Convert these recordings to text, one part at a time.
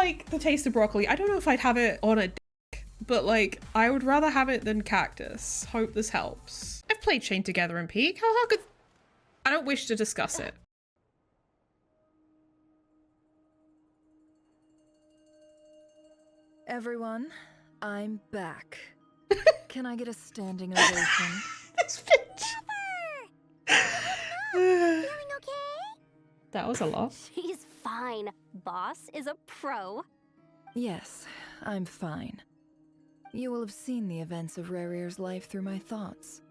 like the taste of broccoli. I don't know if I'd have it on a dick, but like I would rather have it than cactus. Hope this helps. I've played Chain Together in Peak. How could... I don't wish to discuss it. Everyone, I'm back. Can I get a standing ovation? This bitch. Feeling okay? That was a lot. She's fine. Boss is a pro. Yes, I'm fine. You will have seen the events of Rarir's life through my thoughts.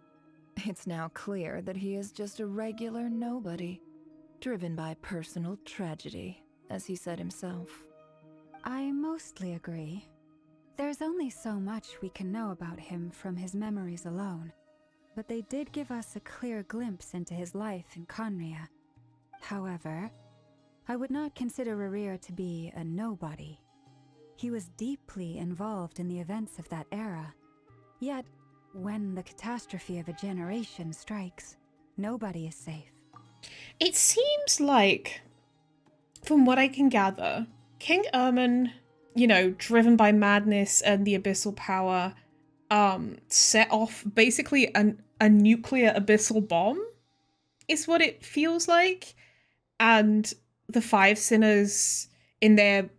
It's now clear that he is just a regular nobody, driven by personal tragedy, as he said himself. I mostly agree. There's only so much we can know about him from his memories alone, but they did give us a clear glimpse into his life in Conria. However, I would not consider Rarir to be a nobody. He was deeply involved in the events of that era. Yet, when the catastrophe of a generation strikes, nobody is safe. It seems like, from what I can gather, King Ermin, you know, driven by madness and the abyssal power, set off basically a nuclear abyssal bomb, is what it feels like. And the five sinners, in their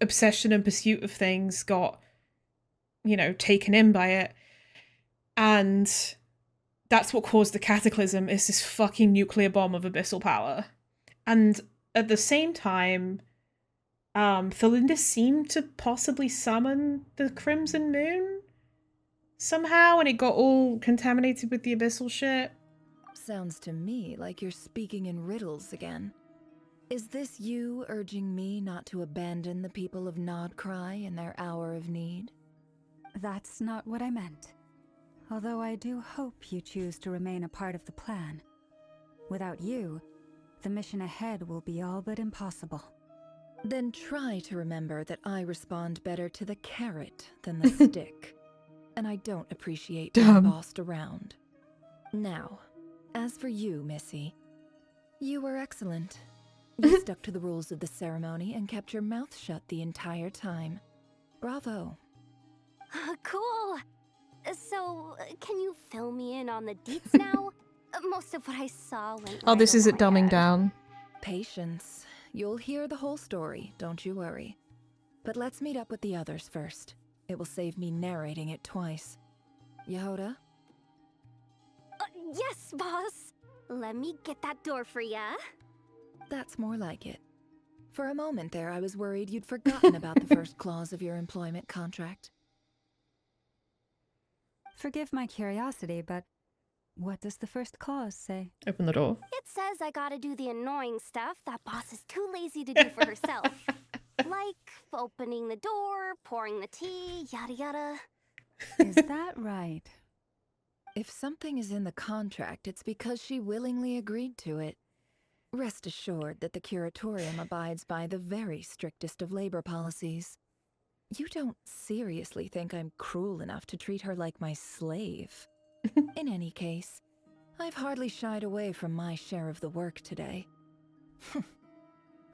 obsession and pursuit of things, got, you know, taken in by it. And that's what caused the cataclysm, is this fucking nuclear bomb of abyssal power. And at the same time, Thalinda seemed to possibly summon the Crimson Moon somehow, and it got all contaminated with the abyssal shit. Sounds to me like you're speaking in riddles again. Is this you urging me not to abandon the people of Nod-krai in their hour of need? That's not what I meant. Although I do hope you choose to remain a part of the plan. Without you, the mission ahead will be all but impossible. Then try to remember that I respond better to the carrot than the stick. And I don't appreciate being bossed around. Now, as for you, Missy, you were excellent. You stuck to the rules of the ceremony and kept your mouth shut the entire time. Bravo. Cool. So, can you fill me in on the deets now? Most of what I saw went Oh, this right isn't over my dumbing head. down. Patience. You'll hear the whole story, don't you worry. But let's meet up with the others first. It will save me narrating it twice. Yehoda? Yes, boss. Let me get that door for ya. That's more like it. For a moment there, I was worried you'd forgotten about the first clause of your employment contract. Forgive my curiosity, but what does the first clause say? Open the door. It says I gotta do the annoying stuff that boss is too lazy to do for herself. Like opening the door, pouring the tea, yada yada. Is that right? If something is in the contract, it's because she willingly agreed to it. Rest assured that the Curatorium abides by the very strictest of labor policies. You don't seriously think I'm cruel enough to treat her like my slave? In any case, I've hardly shied away from my share of the work today.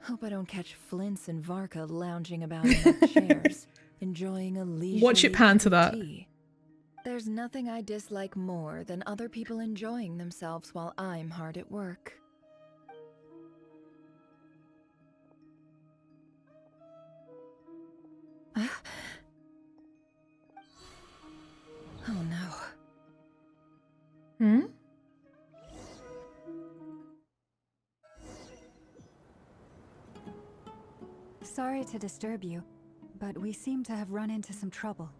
Hope I don't catch Flints and Varka lounging about in their chairs, enjoying a leisurely Watch it pan to that. tea. There's nothing I dislike more than other people enjoying themselves while I'm hard at work. Oh no. Hmm? Sorry to disturb you, but we seem to have run into some trouble.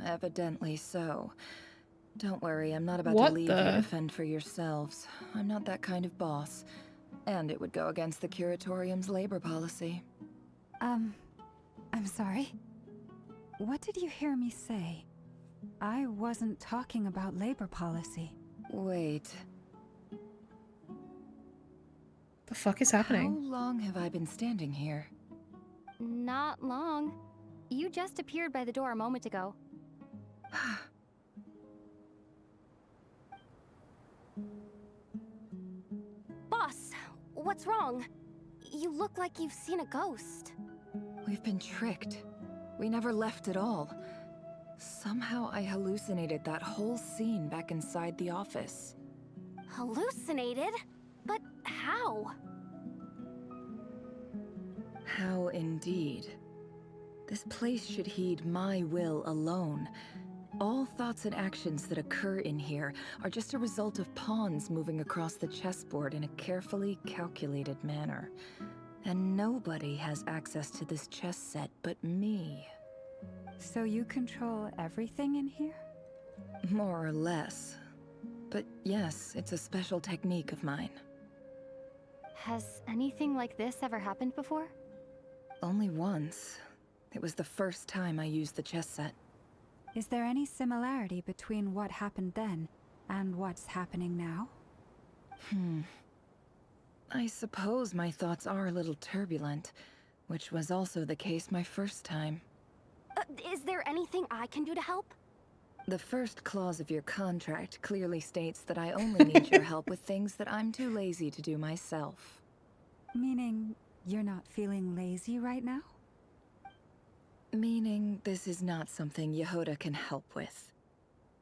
Evidently so. Don't worry, I'm not about What to leave you the- to fend for yourselves. I'm not that kind of boss. And it would go against the Curatorium's labor policy. I'm sorry? What did you hear me say? I wasn't talking about labor policy. Wait, The fuck is how happening? long have I been standing here? Not long. You just appeared by the door a moment ago. Boss, what's wrong? You look like you've seen a ghost. We've been tricked. We never left at all. Somehow I hallucinated that whole scene back inside the office. Hallucinated? But how? How indeed. This place should heed my will alone. All thoughts and actions that occur in here are just a result of pawns moving across the chessboard in a carefully calculated manner. And nobody has access to this chess set but me. So you control everything in here? More or less. But yes, it's a special technique of mine. Has anything like this ever happened before? Only once. It was the first time I used the chess set. Is there any similarity between what happened then and what's happening now? I suppose my thoughts are a little turbulent, which was also the case my first time. Is there anything I can do to help? The first clause of your contract clearly states that I only need your help with things that I'm too lazy to do myself. Meaning you're not feeling lazy right now? Meaning this is not something Yehoda can help with.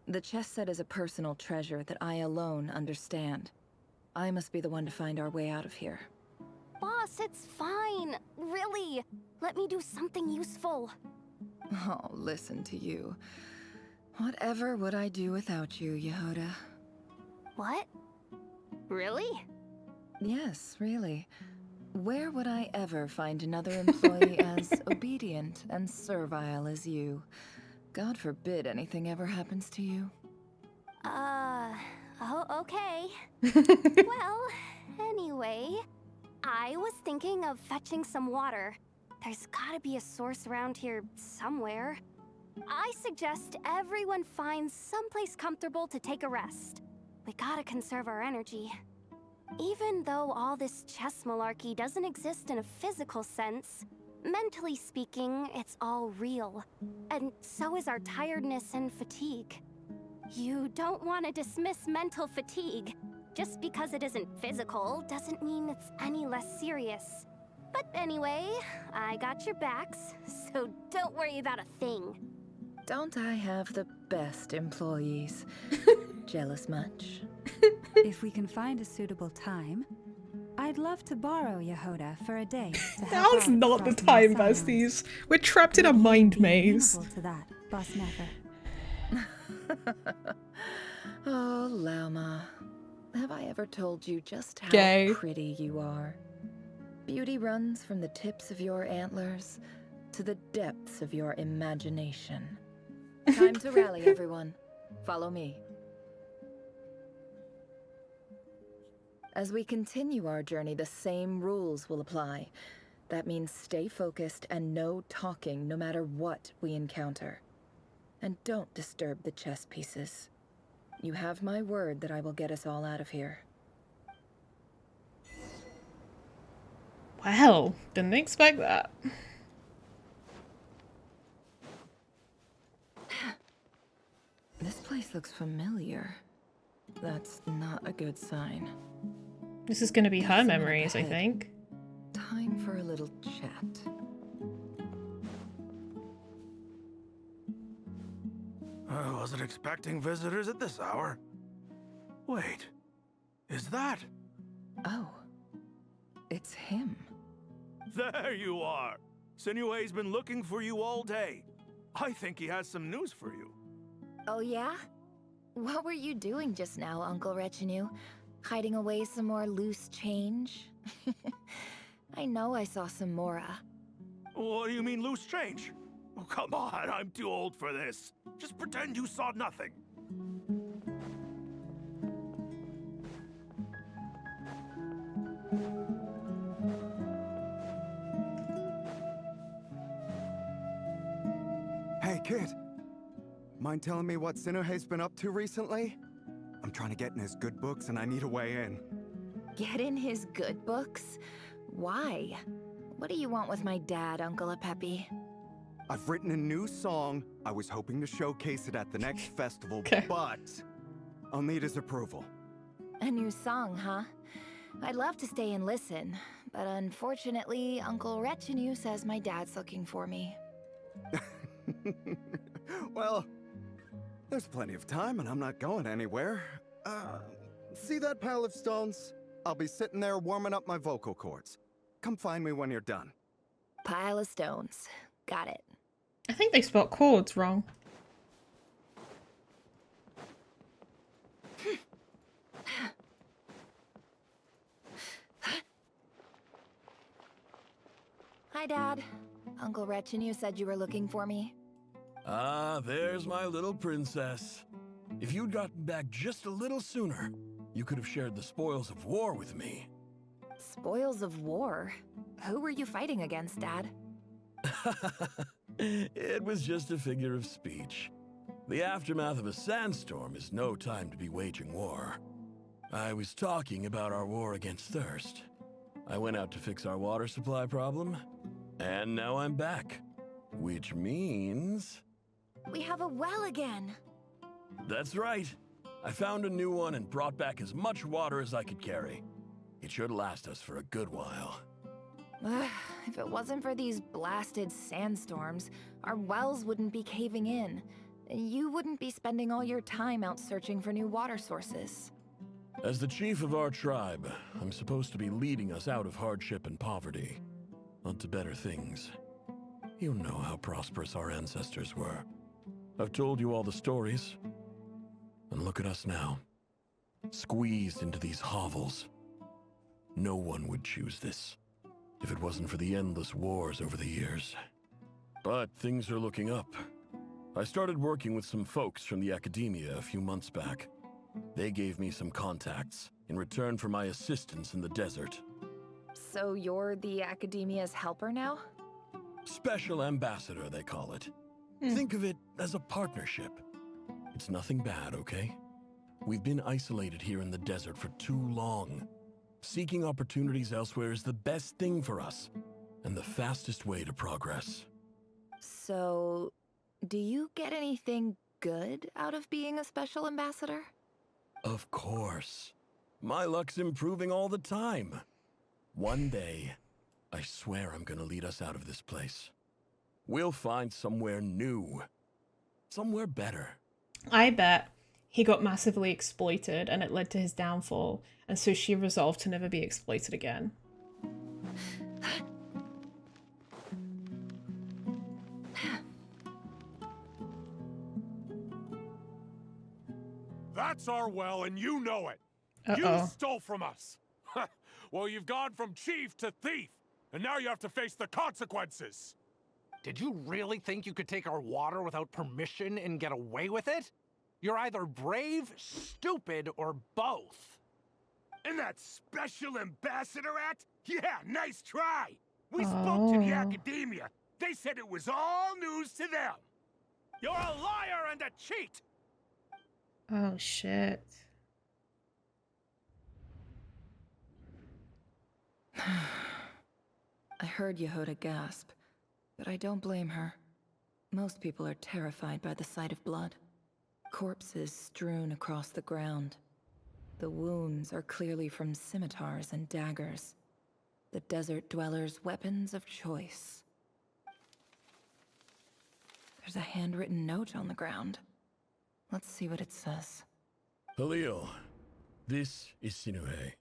The chess set is a personal treasure that I alone understand. I must be the one to find our way out of here. Boss, it's fine. Really. Let me do something useful. Oh, listen to you. Whatever would I do without you, Yehoda? What? Really? Yes, really. Where would I ever find another employee as obedient and servile as you? God forbid anything ever happens to you. Oh, okay. Well, anyway, I was thinking of fetching some water. There's gotta be a source around here somewhere. I suggest everyone finds someplace comfortable to take a rest. We gotta conserve our energy. Even though all this chess malarkey doesn't exist in a physical sense, mentally speaking, it's all real. And so is our tiredness and fatigue. You don't want to dismiss mental fatigue. Just because it isn't physical doesn't mean it's any less serious. But anyway, I got your backs, so don't worry about a thing. Don't I have the best employees? Jealous much? If we can find a suitable time, I'd love to borrow Yehoda for a day to help Now's out not the Frosty time, Silence. besties. We're trapped in a Would you mind be maze. amenable to that, Boss Nefer? Oh, Lauma. Have I ever told you just how Gay. pretty you are? Beauty runs from the tips of your antlers to the depths of your imagination. Time to rally, everyone. Follow me. As we continue our journey, the same rules will apply. That means stay focused and no talking no matter what we encounter. And don't disturb the chess pieces. You have my word that I will get us all out of here. Well, didn't expect that. This place looks familiar. That's not a good sign. This is going to be her Someone up memories, I ahead. think. Time for a little chat. I wasn't expecting visitors at this hour. Wait, is that? Oh, it's him. There you are! Sinue's been looking for you all day. I think he has some news for you. Oh yeah? What were you doing just now, Uncle Retinue? Hiding away some more loose change? I know I saw some Mora. What do you mean loose change? Oh, come on, I'm too old for this. Just pretend you saw nothing. Hey, kid. Mind telling me what Sinuhe's been up to recently? I'm trying to get in his good books and I need a way in. Get in his good books? Why? What do you want with my dad, Uncle Apepi? I've written a new song. I was hoping to showcase it at the next festival, Okay. but I'll need his approval. A new song, huh? I'd love to stay and listen, But unfortunately, Uncle Retinue says my dad's looking for me. Well, there's plenty of time and I'm not going anywhere. See that pile of stones? I'll be sitting there warming up my vocal cords. Come find me when you're done. Pile of stones. Got it. I think they spelled chords wrong. Hi, Dad. Uncle Retinue said you were looking for me. Ah, there's my little princess. If you'd gotten back just a little sooner, you could have shared the spoils of war with me. Spoils of war? Who were you fighting against, Dad? It was just a figure of speech. The aftermath of a sandstorm is no time to be waging war. I was talking about our war against thirst. I went out to fix our water supply problem, and now I'm back. Which means... We have a well again. That's right. I found a new one and brought back as much water as I could carry. It should last us for a good while. If it wasn't for these blasted sandstorms, our wells wouldn't be caving in. You wouldn't be spending all your time out searching for new water sources. As the chief of our tribe, I'm supposed to be leading us out of hardship and poverty, onto better things. You know how prosperous our ancestors were. I've told you all the stories. And look at us now, squeezed into these hovels. No one would choose this, if it wasn't for the endless wars over the years. But things are looking up. I started working with some folks from the academia a few months back. They gave me some contacts in return for my assistance in the desert. So you're the academia's helper now? Special ambassador, they call it. Think of it as a partnership. It's nothing bad, okay? We've been isolated here in the desert for too long. Seeking opportunities elsewhere is the best thing for us, and the fastest way to progress. So, do you get anything good out of being a special ambassador? Of course. My luck's improving all the time. One day, I swear I'm gonna lead us out of this place. We'll find somewhere new. Somewhere better. I bet he got massively exploited and it led to his downfall, and so she resolved to never be exploited again. That's our well, and you know it. Uh-oh. You stole from us. Well, you've gone from chief to thief, and now you have to face the consequences. Did you really think you could take our water without permission and get away with it? You're either brave, stupid, or both. And that special ambassador act? Yeah, nice try. We spoke to the academia. They said it was all news to them. You're a liar and a cheat. Oh, shit. I heard Yehuda gasp, but I don't blame her. Most people are terrified by the sight of blood. Corpses strewn across the ground. The wounds are clearly from scimitars and daggers. The desert dwellers' weapons of choice. There's a handwritten note on the ground. Let's see what it says. Halil, this is Sinuhe,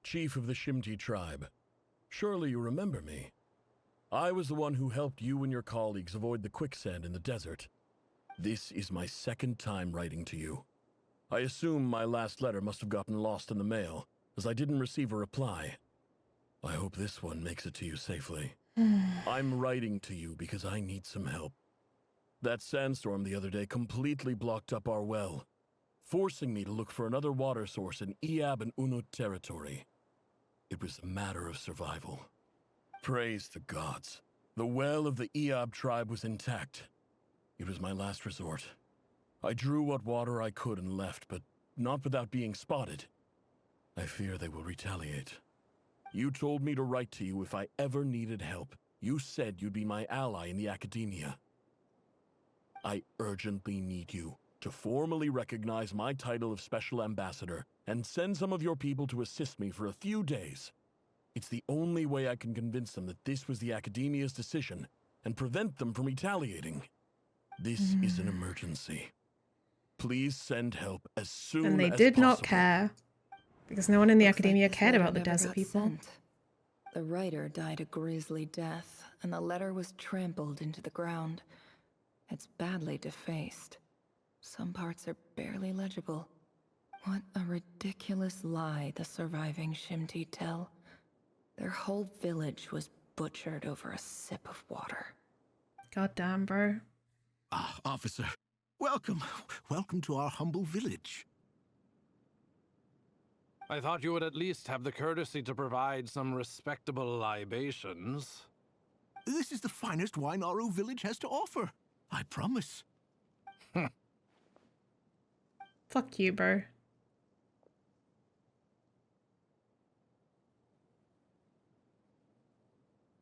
chief of the Shimti tribe. Surely you remember me. I was the one who helped you and your colleagues avoid the quicksand in the desert. This is my second time writing to you. I assume my last letter must have gotten lost in the mail, as I didn't receive a reply. I hope this one makes it to you safely. I'm writing to you because I need some help. That sandstorm the other day completely blocked up our well, forcing me to look for another water source in Iab and Unut territory. It was a matter of survival. Praise the gods. The well of the Iab tribe was intact. It was my last resort. I drew what water I could and left, but not without being spotted. I fear they will retaliate. You told me to write to you if I ever needed help. You said you'd be my ally in the academia. I urgently need you to formally recognize my title of Special Ambassador and send some of your people to assist me for a few days. It's the only way I can convince them that this was the Academia's decision and prevent them from retaliating. This is an emergency. Please send help as soon as And possible. they did not care. Because no one in the Looks like academia this cared letter about the never desert got people. sent. The writer died a grisly death, and the letter was trampled into the ground. It's badly defaced. Some parts are barely legible. What a ridiculous lie the surviving Shimti tell. Their whole village was butchered over a sip of water. God damn, bro. Ah, officer. Welcome. Welcome to our humble village. I thought you would at least have the courtesy to provide some respectable libations. This is the finest wine Aru village has to offer. I promise. Fuck you, bro.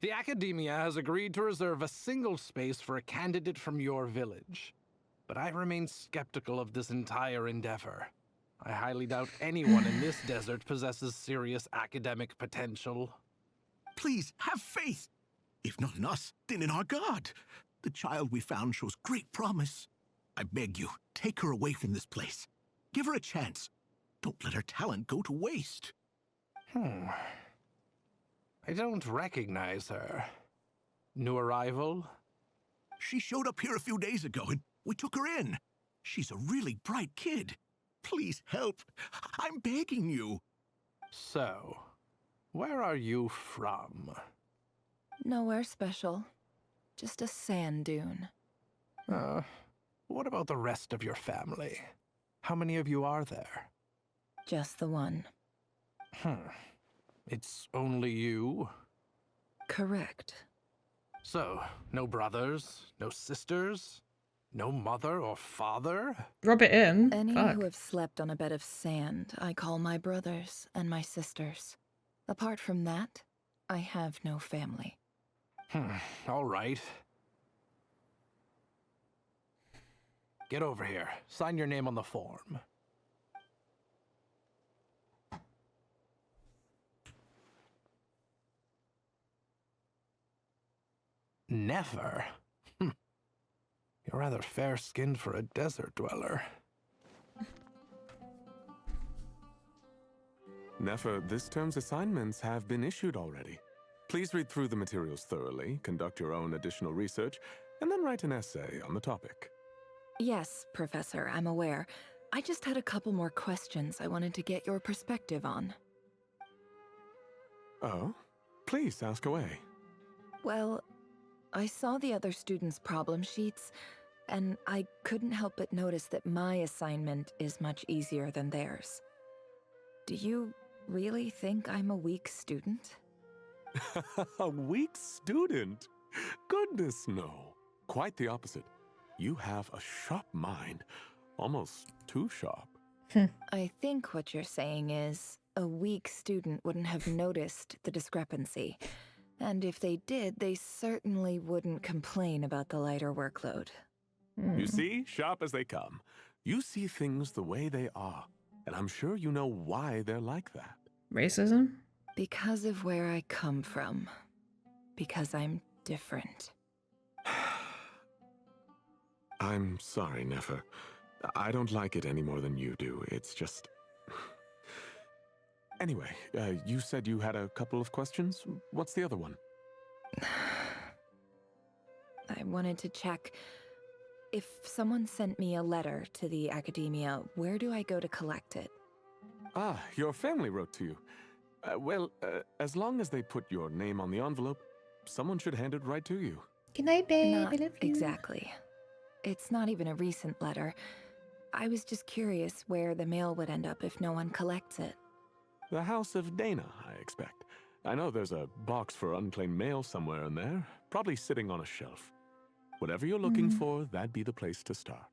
The Academia has agreed to reserve a single space for a candidate from your village. But I remain skeptical of this entire endeavor. I highly doubt anyone in this desert possesses serious academic potential. Please, have faith. If not in us, then in our god. The child we found shows great promise. I beg you, take her away from this place. Give her a chance. Don't let her talent go to waste. I don't recognize her. New arrival? She showed up here a few days ago and we took her in. She's a really bright kid. Please help. I'm begging you. So, where are you from? Nowhere special. Just a sand dune. What about the rest of your family? How many of you are there? Just the one. It's only you? Correct. So, no brothers, no sisters, no mother or father? Rub it in. Any Fuck. who have slept on a bed of sand, I call my brothers and my sisters. Apart from that, I have no family. All right. Get over here. Sign your name on the form. Nefer? You're rather fair-skinned for a desert dweller. Nefer, this term's assignments have been issued already. Please read through the materials thoroughly, conduct your own additional research, and then write an essay on the topic. Yes, Professor, I'm aware. I just had a couple more questions I wanted to get your perspective on. Oh? Please ask away. Well, I saw the other students' problem sheets, and I couldn't help but notice that my assignment is much easier than theirs. Do you really think I'm a weak student? A weak student? Goodness, no. Quite the opposite. You have a sharp mind. Almost too sharp. I think what you're saying is, a weak student wouldn't have noticed the discrepancy. And if they did, they certainly wouldn't complain about the lighter workload. You see, sharp as they come. You see things the way they are. And I'm sure you know why they're like that. Racism? Because of where I come from. Because I'm different. I'm sorry, Nefer. I don't like it any more than you do. It's just... Anyway, you said you had a couple of questions. What's the other one? I wanted to check. If someone sent me a letter to the Academia, where do I go to collect it? Ah, your family wrote to you. Well, as long as they put your name on the envelope, someone should hand it right to you. Good night, babe. Not I love you. exactly. It's not even a recent letter. I was just curious where the mail would end up if no one collects it. The House of Dana, I expect. I know there's a box for unclaimed mail somewhere in there, probably sitting on a shelf. Whatever you're looking for, that'd be the place to start.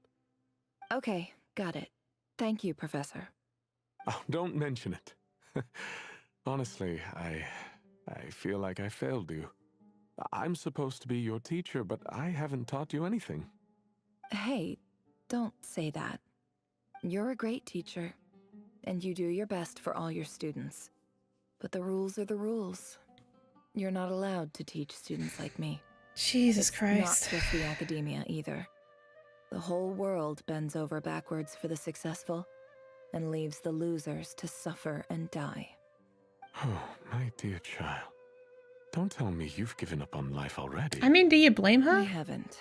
Okay, got it. Thank you, Professor. Oh, don't mention it. Honestly, I feel like I failed you. I'm supposed to be your teacher, but I haven't taught you anything. Hey, don't say that. You're a great teacher, and you do your best for all your students. But the rules are the rules. You're not allowed to teach students like me. Jesus It's Christ. not just the academia either. The whole world bends over backwards for the successful and leaves the losers to suffer and die. Oh, my dear child. Don't tell me you've given up on life already. I mean, do you blame her? I haven't.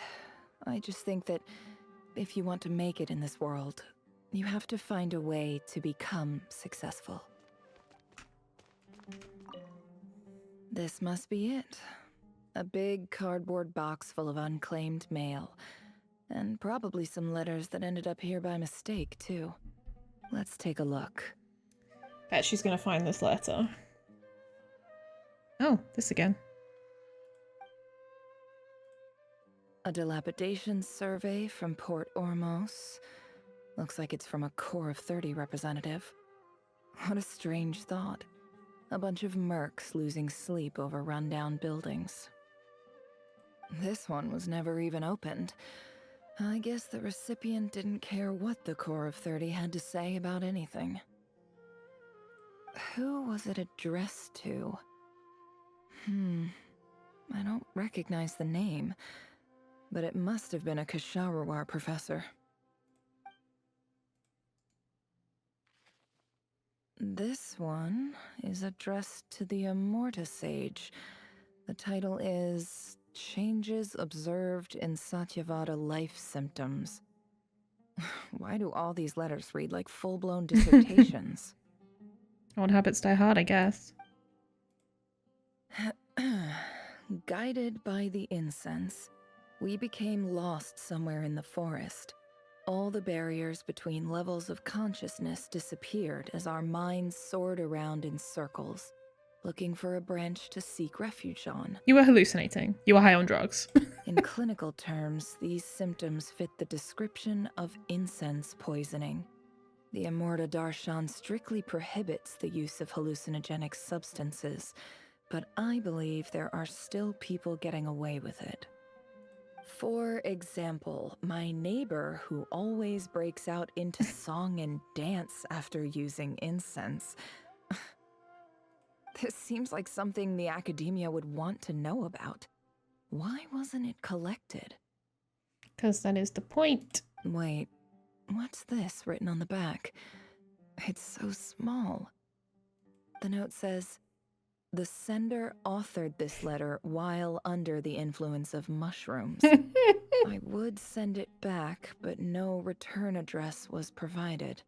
I just think that if you want to make it in this world, you have to find a way to become successful. This must be it. A big cardboard box full of unclaimed mail. And probably some letters that ended up here by mistake, too. Let's take a look. Bet she's gonna find this letter. Oh, this again. A dilapidation survey from Port Ormos. Looks like it's from a Core of 30 representative. What a strange thought. A bunch of mercs losing sleep over rundown buildings. This one was never even opened. I guess the recipient didn't care what the Core of 30 had to say about anything. Who was it addressed to? I don't recognize the name, but it must have been a Kasharawar professor. This one is addressed to the Immorta Sage. The title is Changes Observed in Satyavada Life Symptoms. Why do all these letters read like full-blown dissertations? Old habits die hard, I guess. Guided by the incense, we became lost somewhere in the forest. All the barriers between levels of consciousness disappeared as our minds soared around in circles, looking for a branch to seek refuge on. You were hallucinating. You were high on drugs. In clinical terms, these symptoms fit the description of incense poisoning. The Immorta Darshan strictly prohibits the use of hallucinogenic substances, but I believe there are still people getting away with it. For example, my neighbor who always breaks out into song and dance after using incense. This seems like something the academia would want to know about. Why wasn't it collected? Because that is the point. Wait, what's this written on the back? It's so small. The note says, the sender authored this letter while under the influence of mushrooms. I would send it back, but no return address was provided.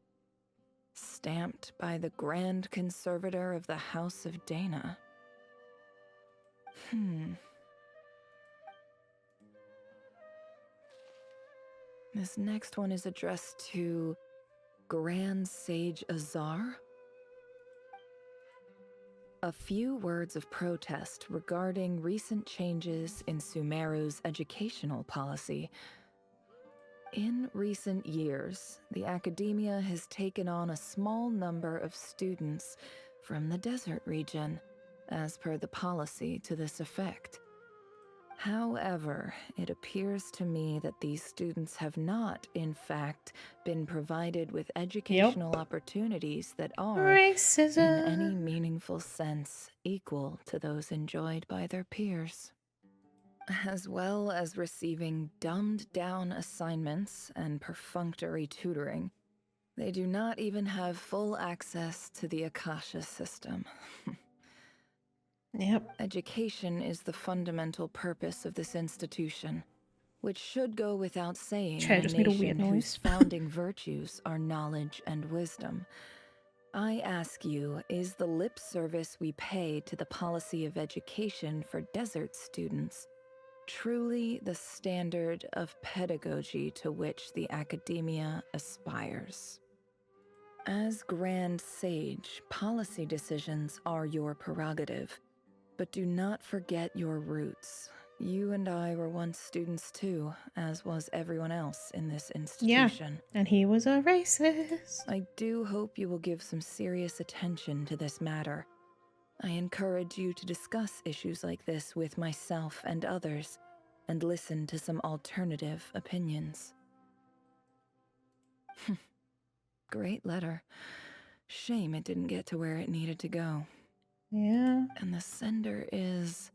Stamped by the Grand Conservator of the House of Dana. This next one is addressed to Grand Sage Azar. A few words of protest regarding recent changes in Sumeru's educational policy. In recent years, the academia has taken on a small number of students from the desert region, as per the policy to this effect. However, it appears to me that these students have not, in fact, been provided with educational opportunities that are, Racism. in any meaningful sense, equal to those enjoyed by their peers. As well as receiving dumbed-down assignments and perfunctory tutoring, they do not even have full access to the Akasha system. Yep. Education is the fundamental purpose of this institution, which should go without saying Chair in a just made a weird nation whose noise. founding virtues are knowledge and wisdom. I ask you, is the lip service we pay to the policy of education for desert students truly the standard of pedagogy to which the academia aspires? As Grand Sage, policy decisions are your prerogative. But do not forget your roots. You and I were once students too, as was everyone else in this institution. Yeah, and he was a racist. I do hope you will give some serious attention to this matter. I encourage you to discuss issues like this with myself and others, and listen to some alternative opinions. Great letter. Shame it didn't get to where it needed to go. Yeah. And the sender is...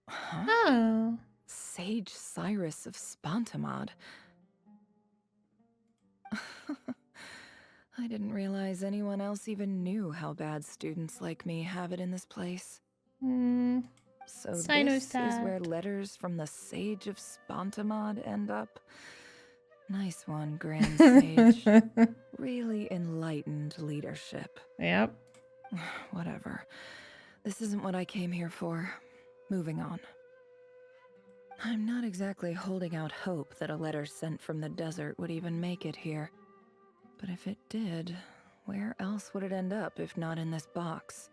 Huh? Oh. Sage Cyrus of Spontamod. I didn't realize anyone else even knew how bad students like me have it in this place. Hmm. So Sino this is sad. where letters from the Sage of Spontamod end up? Nice one, Grand Sage. Really enlightened leadership. Yep. Whatever. This isn't what I came here for. Moving on. I'm not exactly holding out hope that a letter sent from the desert would even make it here. But if it did, where else would it end up if not in this box?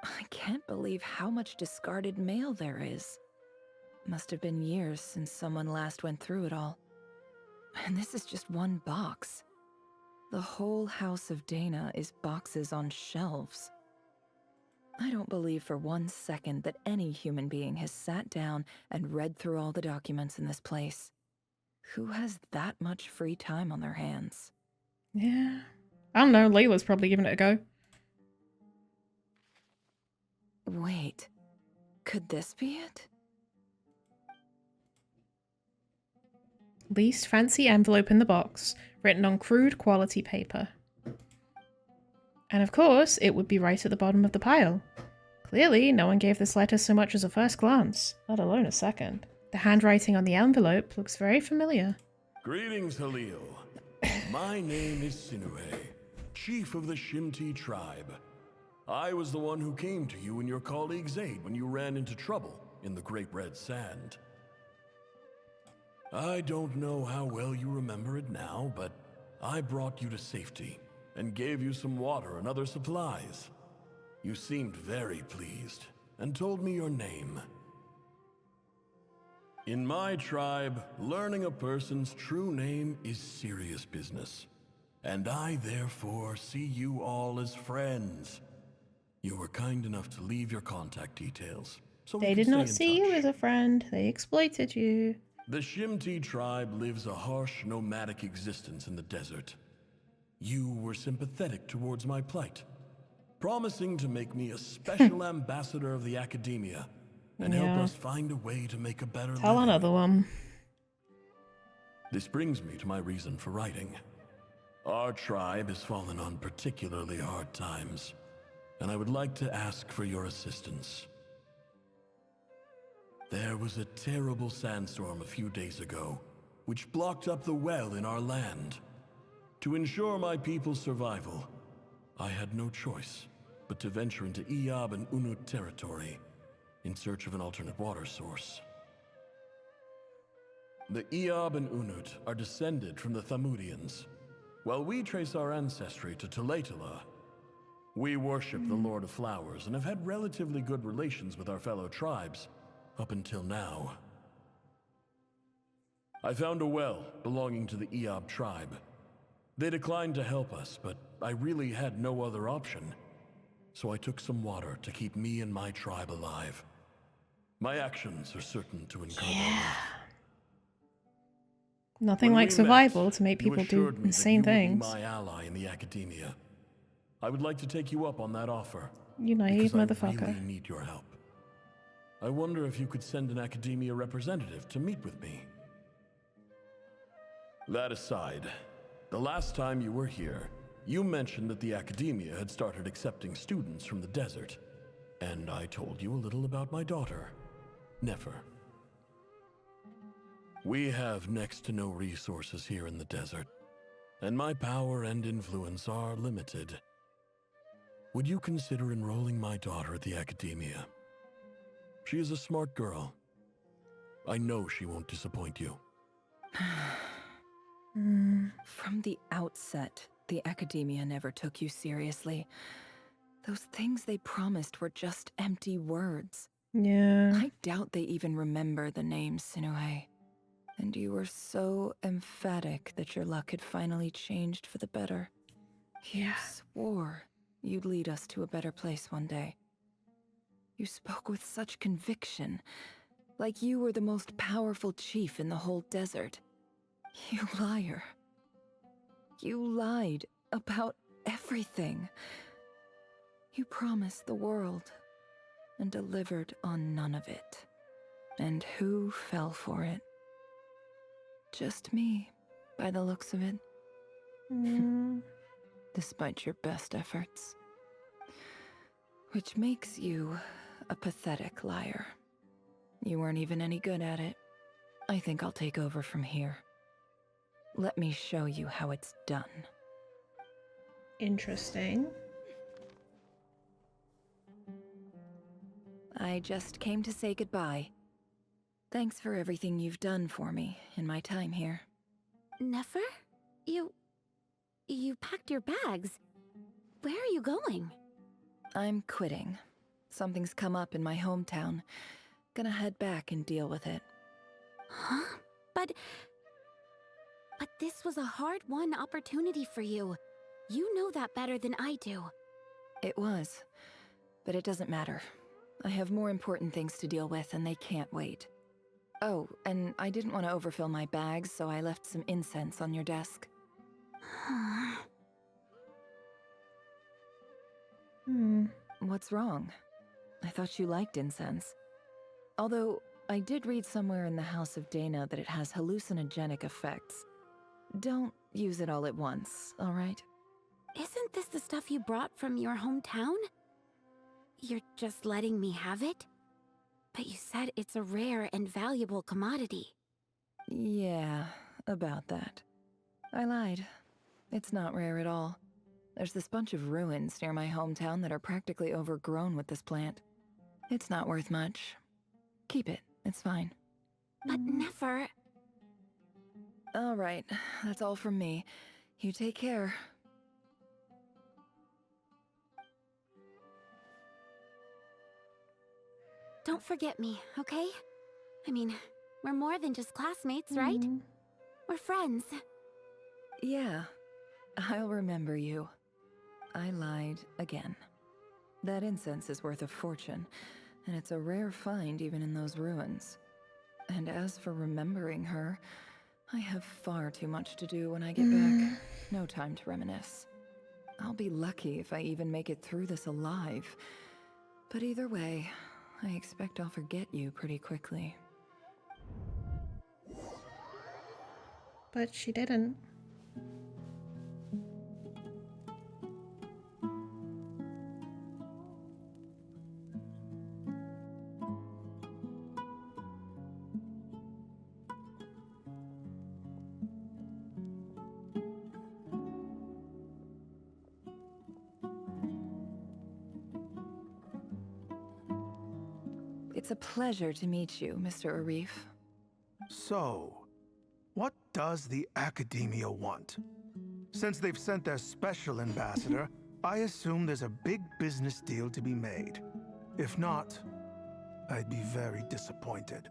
I can't believe how much discarded mail there is. Must have been years since someone last went through it all. And this is just one box. The whole house of Dana is boxes on shelves. I don't believe for 1 second that any human being has sat down and read through all the documents in this place. Who has that much free time on their hands? Yeah. I don't know. Layla's probably giving it a go. Wait. Could this be it? Least fancy envelope in the box, written on crude quality paper. And of course, it would be right at the bottom of the pile. Clearly, no one gave this letter so much as a first glance, let alone a second. The handwriting on the envelope looks very familiar. Greetings, Halil. My name is Sinuhe, chief of the Shimti tribe. I was the one who came to you and your colleague's aid when you ran into trouble in the Great Red Sand. I don't know how well you remember it now, but I brought you to safety and gave you some water and other supplies. You seemed very pleased and told me your name. In my tribe, learning a person's true name is serious business, and I therefore see you all as friends. You were kind enough to leave your contact details, so They we did can not stay see in touch. you as a friend. They exploited you. The Shimti tribe lives a harsh, nomadic existence in the desert. You were sympathetic towards my plight, promising to make me a special ambassador of the academia and help Yeah. us find a way to make a better Tell living. another one. This brings me to my reason for writing. Our tribe has fallen on particularly hard times, and I would like to ask for your assistance. There was a terrible sandstorm a few days ago, which blocked up the well in our land. To ensure my people's survival, I had no choice but to venture into Eob and Unut territory in search of an alternate water source. The Eob and Unut are descended from the Thamudians, while we trace our ancestry to Tulatala. We worship the Lord of Flowers and have had relatively good relations with our fellow tribes up until now. I found a well belonging to the Eob tribe. They declined to help us, but I really had no other option. So I took some water to keep me and my tribe alive. My actions are certain to incur their wrath. Nothing When like we survival met, to make you people do assured me that insane you would be things. my ally in the academia. I would like to take you up on that offer. You naive because motherfucker. I really need your help. I wonder if you could send an academia representative to meet with me. That aside, the last time you were here, you mentioned that the academia had started accepting students from the desert. And I told you a little about my daughter, Nefer. We have next to no resources here in the desert, and my power and influence are limited. Would you consider enrolling my daughter at the academia? She is a smart girl. I know she won't disappoint you. From the outset, the academia never took you seriously. Those things they promised were just empty words. Yeah. I doubt they even remember the name Sinuhe. And you were so emphatic that your luck had finally changed for the better. You swore you'd lead us to a better place one day. You spoke with such conviction, like you were the most powerful chief in the whole desert. You liar. You lied about everything. You promised the world and delivered on none of it. And who fell for it? Just me, by the looks of it. Despite your best efforts. Which makes you a pathetic liar. You weren't even any good at it. I think I'll take over from here. Let me show you how it's done. Interesting. I just came to say goodbye. Thanks for everything you've done for me in my time here. Nefer? You packed your bags. Where are you going? I'm quitting. Something's come up in my hometown. Gonna head back and deal with it. Huh? But this was a hard-won opportunity for you. You know that better than I do. It was. But it doesn't matter. I have more important things to deal with and they can't wait. Oh, and I didn't want to overfill my bags, so I left some incense on your desk. What's wrong? I thought you liked incense. Although, I did read somewhere in the House of Dana that it has hallucinogenic effects. Don't use it all at once, alright? Isn't this the stuff you brought from your hometown? You're just letting me have it? But you said it's a rare and valuable commodity. Yeah, about that. I lied. It's not rare at all. There's this bunch of ruins near my hometown that are practically overgrown with this plant. It's not worth much. Keep it, it's fine. But never. Alright, that's all from me. You take care. Don't forget me, okay? I mean, we're more than just classmates, right? We're friends. Yeah, I'll remember you. I lied again. That incense is worth a fortune, and it's a rare find even in those ruins. And as for remembering her, I have far too much to do when I get back. No time to reminisce. I'll be lucky if I even make it through this alive. But either way, I expect I'll forget you pretty quickly. But she didn't. It's a pleasure to meet you, Mr. Arif. So, what does the Academia want? Since they've sent their special ambassador, I assume there's a big business deal to be made. If not, I'd be very disappointed.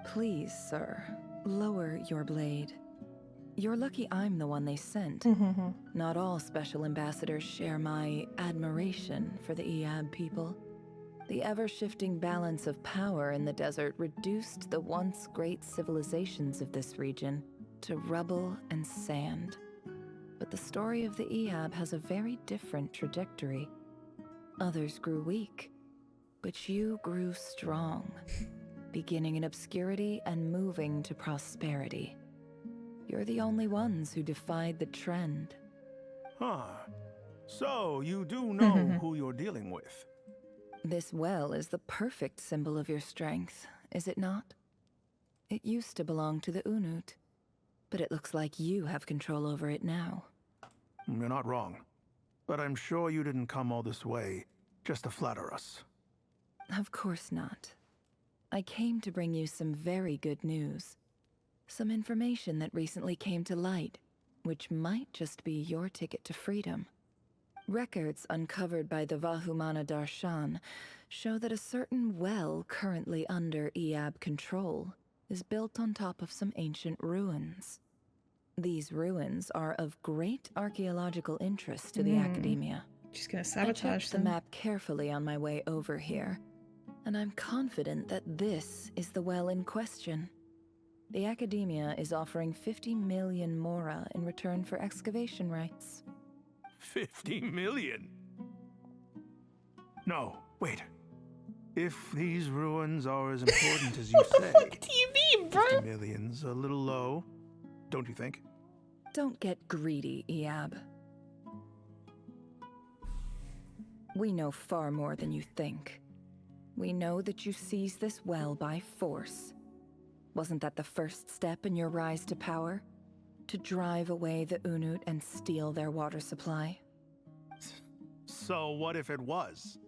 Please, sir, lower your blade. You're lucky I'm the one they sent. Not all special ambassadors share my admiration for the Eab people. The ever-shifting balance of power in the desert reduced the once great civilizations of this region to rubble and sand. But the story of the Eab has a very different trajectory. Others grew weak, but you grew strong, beginning in obscurity and moving to prosperity. You're the only ones who defied the trend. Huh. So, you do know who you're dealing with? This well is the perfect symbol of your strength, is it not? It used to belong to the Unut, but it looks like you have control over it now. You're not wrong. But I'm sure you didn't come all this way just to flatter us. Of course not. I came to bring you some very good news. Some information that recently came to light, which might just be your ticket to freedom. Records uncovered by the Vahumana Darshan show that a certain well currently under Eab control is built on top of some ancient ruins. These ruins are of great archaeological interest to the Academia. She's gonna sabotage I checked them. the map carefully on my way over here, and I'm confident that this is the well in question. The Academia is offering 50 million mora in return for excavation rights. 50 million? No, wait. If these ruins are as important as you say, What do you mean, bro? 50 million's a little low, don't you think? Don't get greedy, Eab. We know far more than you think. We know that you seized this well by force. Wasn't that the first step in your rise to power? To drive away the Unut and steal their water supply? So what if it was?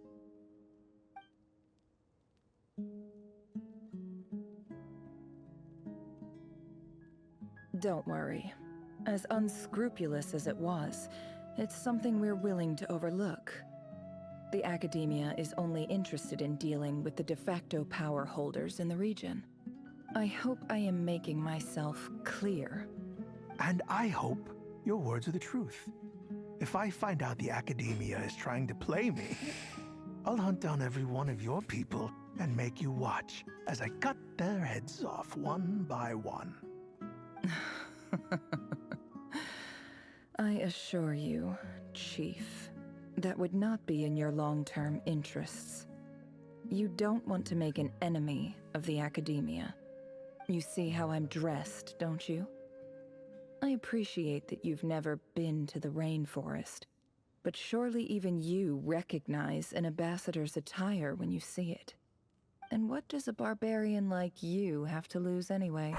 Don't worry. As unscrupulous as it was, it's something we're willing to overlook. The Academia is only interested in dealing with the de facto power holders in the region. I hope I am making myself clear. And I hope your words are the truth. If I find out the Academia is trying to play me, I'll hunt down every one of your people and make you watch as I cut their heads off one by one. I assure you, Chief, that would not be in your long-term interests. You don't want to make an enemy of the Academia. You see how I'm dressed, don't you? I appreciate that you've never been to the rainforest, but surely even you recognize an ambassador's attire when you see it. And what does a barbarian like you have to lose anyway?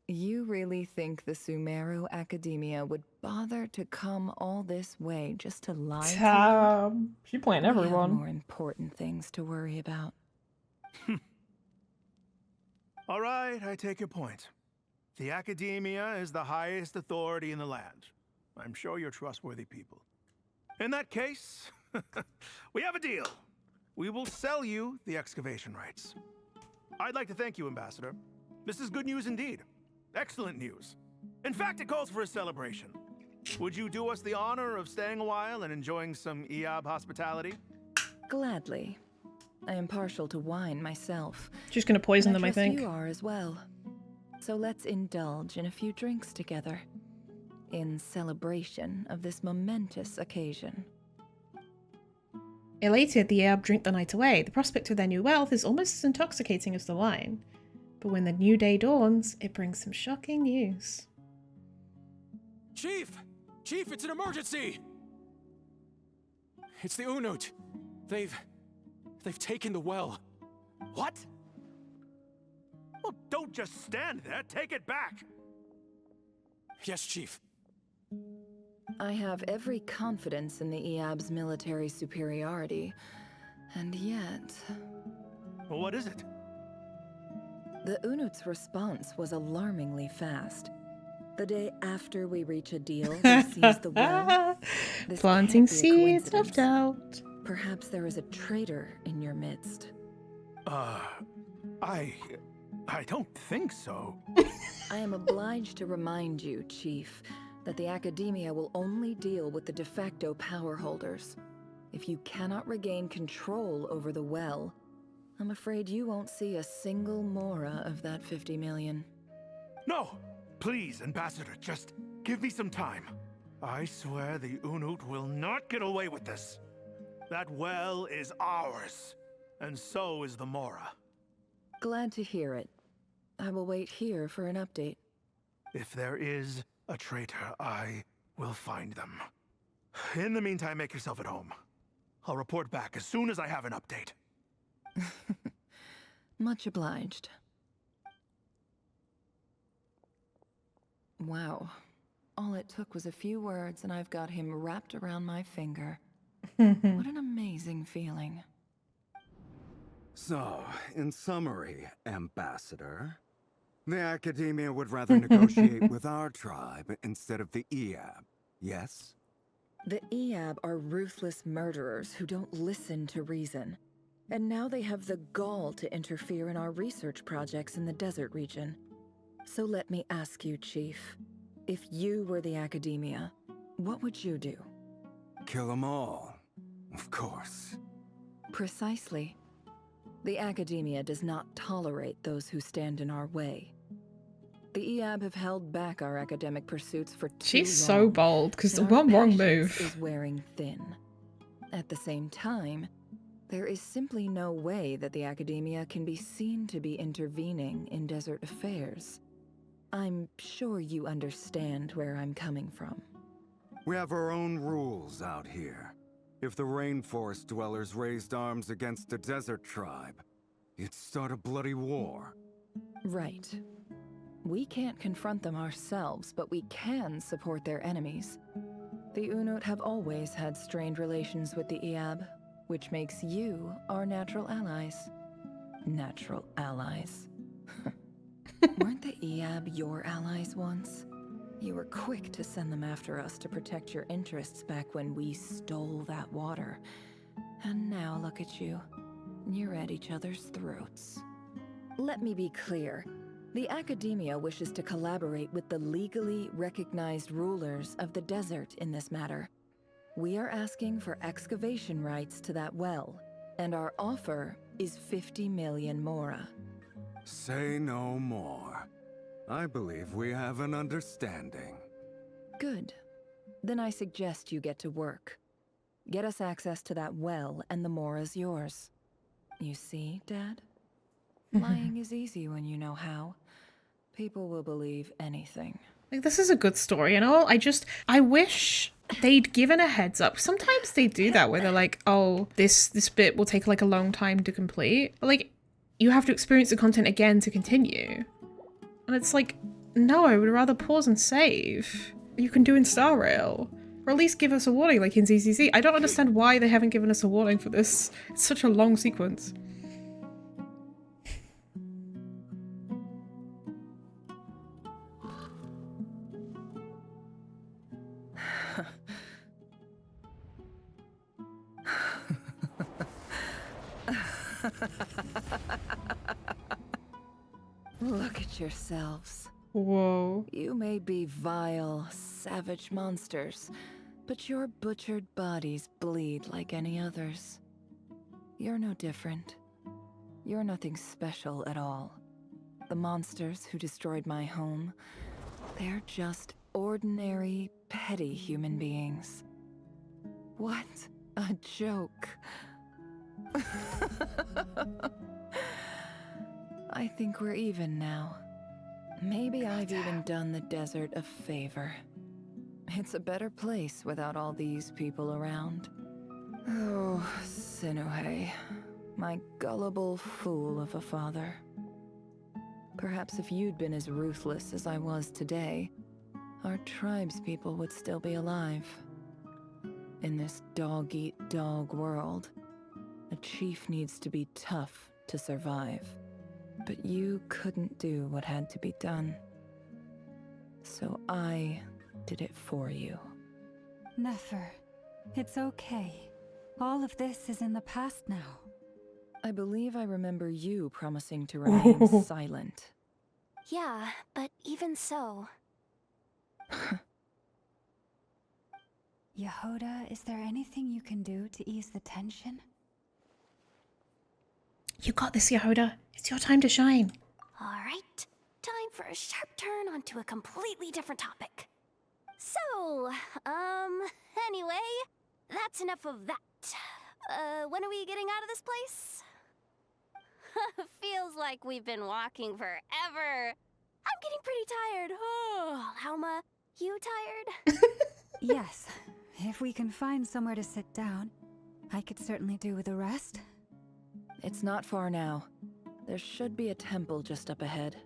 You really think the Sumeru Academia would bother to come all this way just to lie to you? She playing We have everyone. more important things to worry about. All right, I take your point. The Academia is the highest authority in the land. I'm sure you're trustworthy people. In that case, we have a deal. We will sell you the excavation rights. I'd like to thank you, Ambassador. This is good news indeed. Excellent news. In fact, it calls for a celebration. Would you do us the honor of staying a while and enjoying some Eab hospitality? Gladly. I am partial to wine myself. She's gonna poison them, I trust think. You are as well. So let's indulge in a few drinks together, in celebration of this momentous occasion. Elated, the Arab drink the night away. The prospect of their new wealth is almost as intoxicating as the wine. But when the new day dawns, it brings some shocking news. Chief! Chief, it's an emergency! It's the Unut. They've taken the well. What? Well, don't just stand there. Take it back. Yes, Chief. I have every confidence in the Eab's military superiority, and yet... Well, what is it? The Unut's response was alarmingly fast. The day after we reach a deal, they seize the well. This Planting can't be a seeds of coincidence. doubt. Perhaps there is a traitor in your midst. I don't think so. I am obliged to remind you, Chief, that the Academia will only deal with the de facto power holders. If you cannot regain control over the well, I'm afraid you won't see a single mora of that 50 million. No! Please, Ambassador, just give me some time. I swear the Unut will not get away with this. That well is ours, and so is the mora. Glad to hear it. I will wait here for an update. If there is a traitor, I will find them. In the meantime, make yourself at home. I'll report back as soon as I have an update. Much obliged. Wow. All it took was a few words and I've got him wrapped around my finger. What an amazing feeling. So, in summary, Ambassador, the Academia would rather negotiate with our tribe instead of the Eab, yes? The Eab are ruthless murderers who don't listen to reason. And now they have the gall to interfere in our research projects in the desert region. So let me ask you, Chief, if you were the Academia, what would you do? Kill them all, of course. Precisely. The Academia does not tolerate those who stand in our way. The Eab have held back our academic pursuits for too long. She's so bold, because the and our one wrong patience move. is wearing thin. At the same time, there is simply no way that the Academia can be seen to be intervening in desert affairs. I'm sure you understand where I'm coming from. We have our own rules out here. If the rainforest dwellers raised arms against a desert tribe, you'd start a bloody war. Right. We can't confront them ourselves, but we can support their enemies. The Unut have always had strained relations with the Iab, which makes you our natural allies. Natural allies. Weren't the Iab your allies once? You were quick to send them after us to protect your interests back when we stole that water. And now look at you. You're at each other's throats. Let me be clear. The Academia wishes to collaborate with the legally recognized rulers of the desert in this matter. We are asking for excavation rights to that well, and our offer is 50 million mora. Say no more. I believe we have an understanding. Good. Then I suggest you get to work. Get us access to that well, and the mora's yours. You see, Dad? Lying is easy when you know how. People will believe anything. Like, this is a good story and all. I wish they'd given a heads up. Sometimes they do that where they're like, oh, this bit will take like a long time to complete. But like, you have to experience the content again to continue. And it's like, no, I would rather pause and save. You can do in Star Rail. Or at least give us a warning like in ZZZ. I don't understand why they haven't given us a warning for this. It's such a long sequence. Look at yourselves. Whoa. You may be vile, savage monsters, but your butchered bodies bleed like any others. You're no different. You're nothing special at all. The monsters who destroyed my home, they're just ordinary, petty human beings. What a joke. I think we're even now. Maybe I've even done the desert a favor. It's a better place without all these people around. Oh, Sinuhe, my gullible fool of a father. Perhaps if you'd been as ruthless as I was today, our tribespeople would still be alive. In this dog-eat-dog world, a chief needs to be tough to survive. But you couldn't do what had to be done. So I did it for you. Nefer, it's okay. All of this is in the past now. I believe I remember you promising to remain silent. Yeah, but even so. Yehoda, is there anything you can do to ease the tension? You got this, Yehoda. It's your time to shine. Alright, time for a sharp turn onto a completely different topic. So, anyway, that's enough of that. When are we getting out of this place? Feels like we've been walking forever. I'm getting pretty tired. Oh, Lauma, you tired? Yes. If we can find somewhere to sit down, I could certainly do with a rest. It's not far now. There should be a temple just up ahead.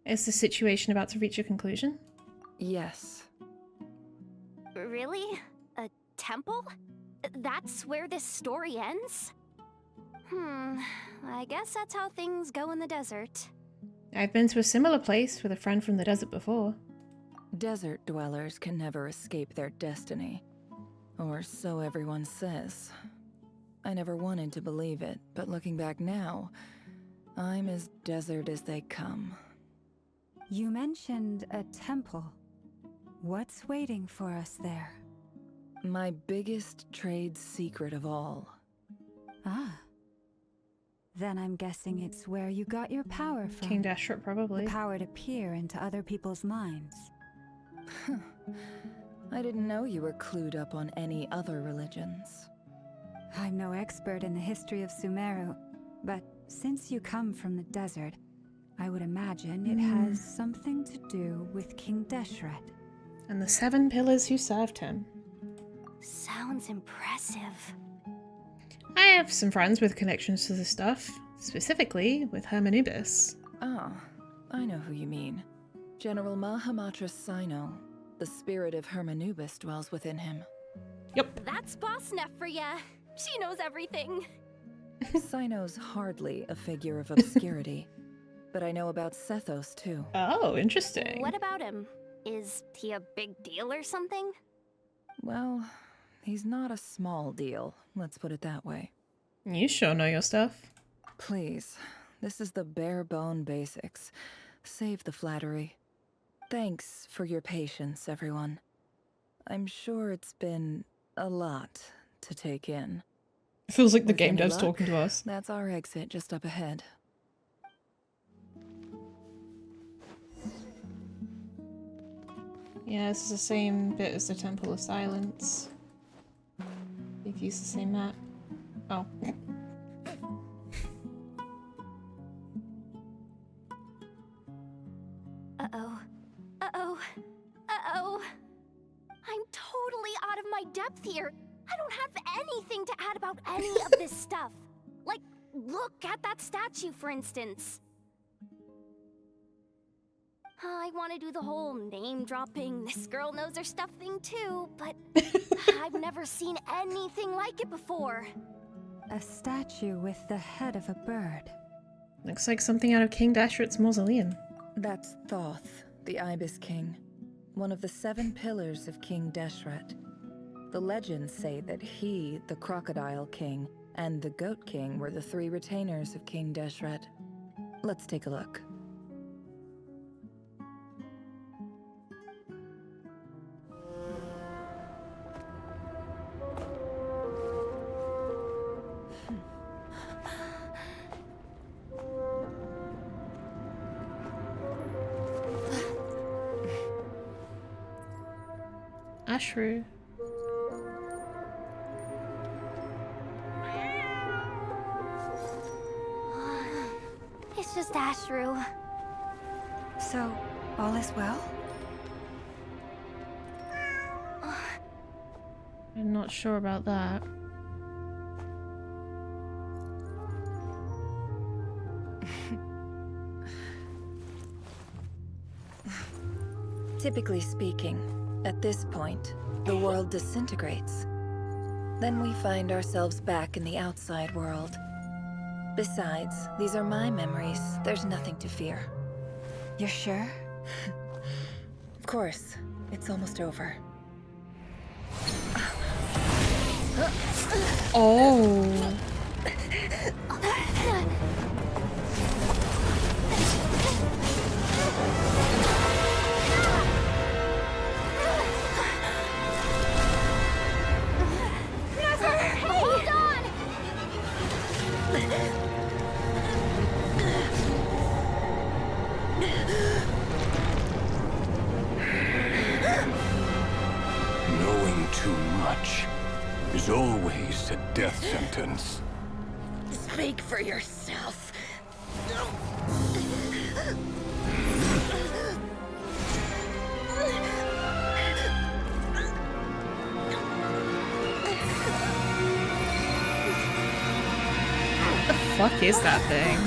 Is the situation about to reach a conclusion? Yes. Really? A temple? That's where this story ends? I guess that's how things go in the desert. I've been to a similar place with a friend from the desert before. Desert dwellers can never escape their destiny. Or so everyone says. I never wanted to believe it, but looking back now, I'm as desert as they come. You mentioned a temple. What's waiting for us there? My biggest trade secret of all. Ah. Then I'm guessing it's where you got your power from. King Dashra, probably. The power to peer into other people's minds. I didn't know you were clued up on any other religions. I'm no expert in the history of Sumeru, but since you come from the desert, I would imagine it has something to do with King Deshret. And the 7 pillars who served him. Sounds impressive. I have some friends with connections to this stuff, specifically with Hermanubis. Ah, I know who you mean. General Mahamatra Sino. The spirit of Hermanubis dwells within him. Yep. That's Boss Neff for ya. She knows everything. Sino's hardly a figure of obscurity, but I know about Sethos too. Oh, interesting. What about him? Is he a big deal or something? Well, he's not a small deal, let's put it that way. You sure know your stuff. Please, this is the bare bone basics. Save the flattery. Thanks for your patience, everyone. I'm sure it's been a lot to take in. It feels like the With game any dev's luck, talking to us. That's our exit just up ahead. Yeah, this is the same bit as the Temple of Silence. They've used the same map. Oh. Uh-oh. Uh-oh. Uh-oh. I'm totally out of my depth here. I don't have anything to add about any of this stuff. Like, look at that statue, for instance. I want to do the whole name-dropping, this girl knows her stuff thing too, but I've never seen anything like it before. A statue with the head of a bird. Looks like something out of King Dashret's mausoleum. That's Thoth, the Ibis King, one of the 7 pillars of King Deshret. The legends say that he, the Crocodile King, and the Goat King were the 3 retainers of King Deshret. Let's take a look. Ashru. It's just Ashru. So, all is well? I'm not sure about that. Typically speaking, at this point, the world disintegrates. Then we find ourselves back in the outside world. Besides, these are my memories. There's nothing to fear. You're sure? Of course. It's almost over. Oh. Hold on! Knowing too much is always a death sentence. Speak for yourself. What the fuck is that thing?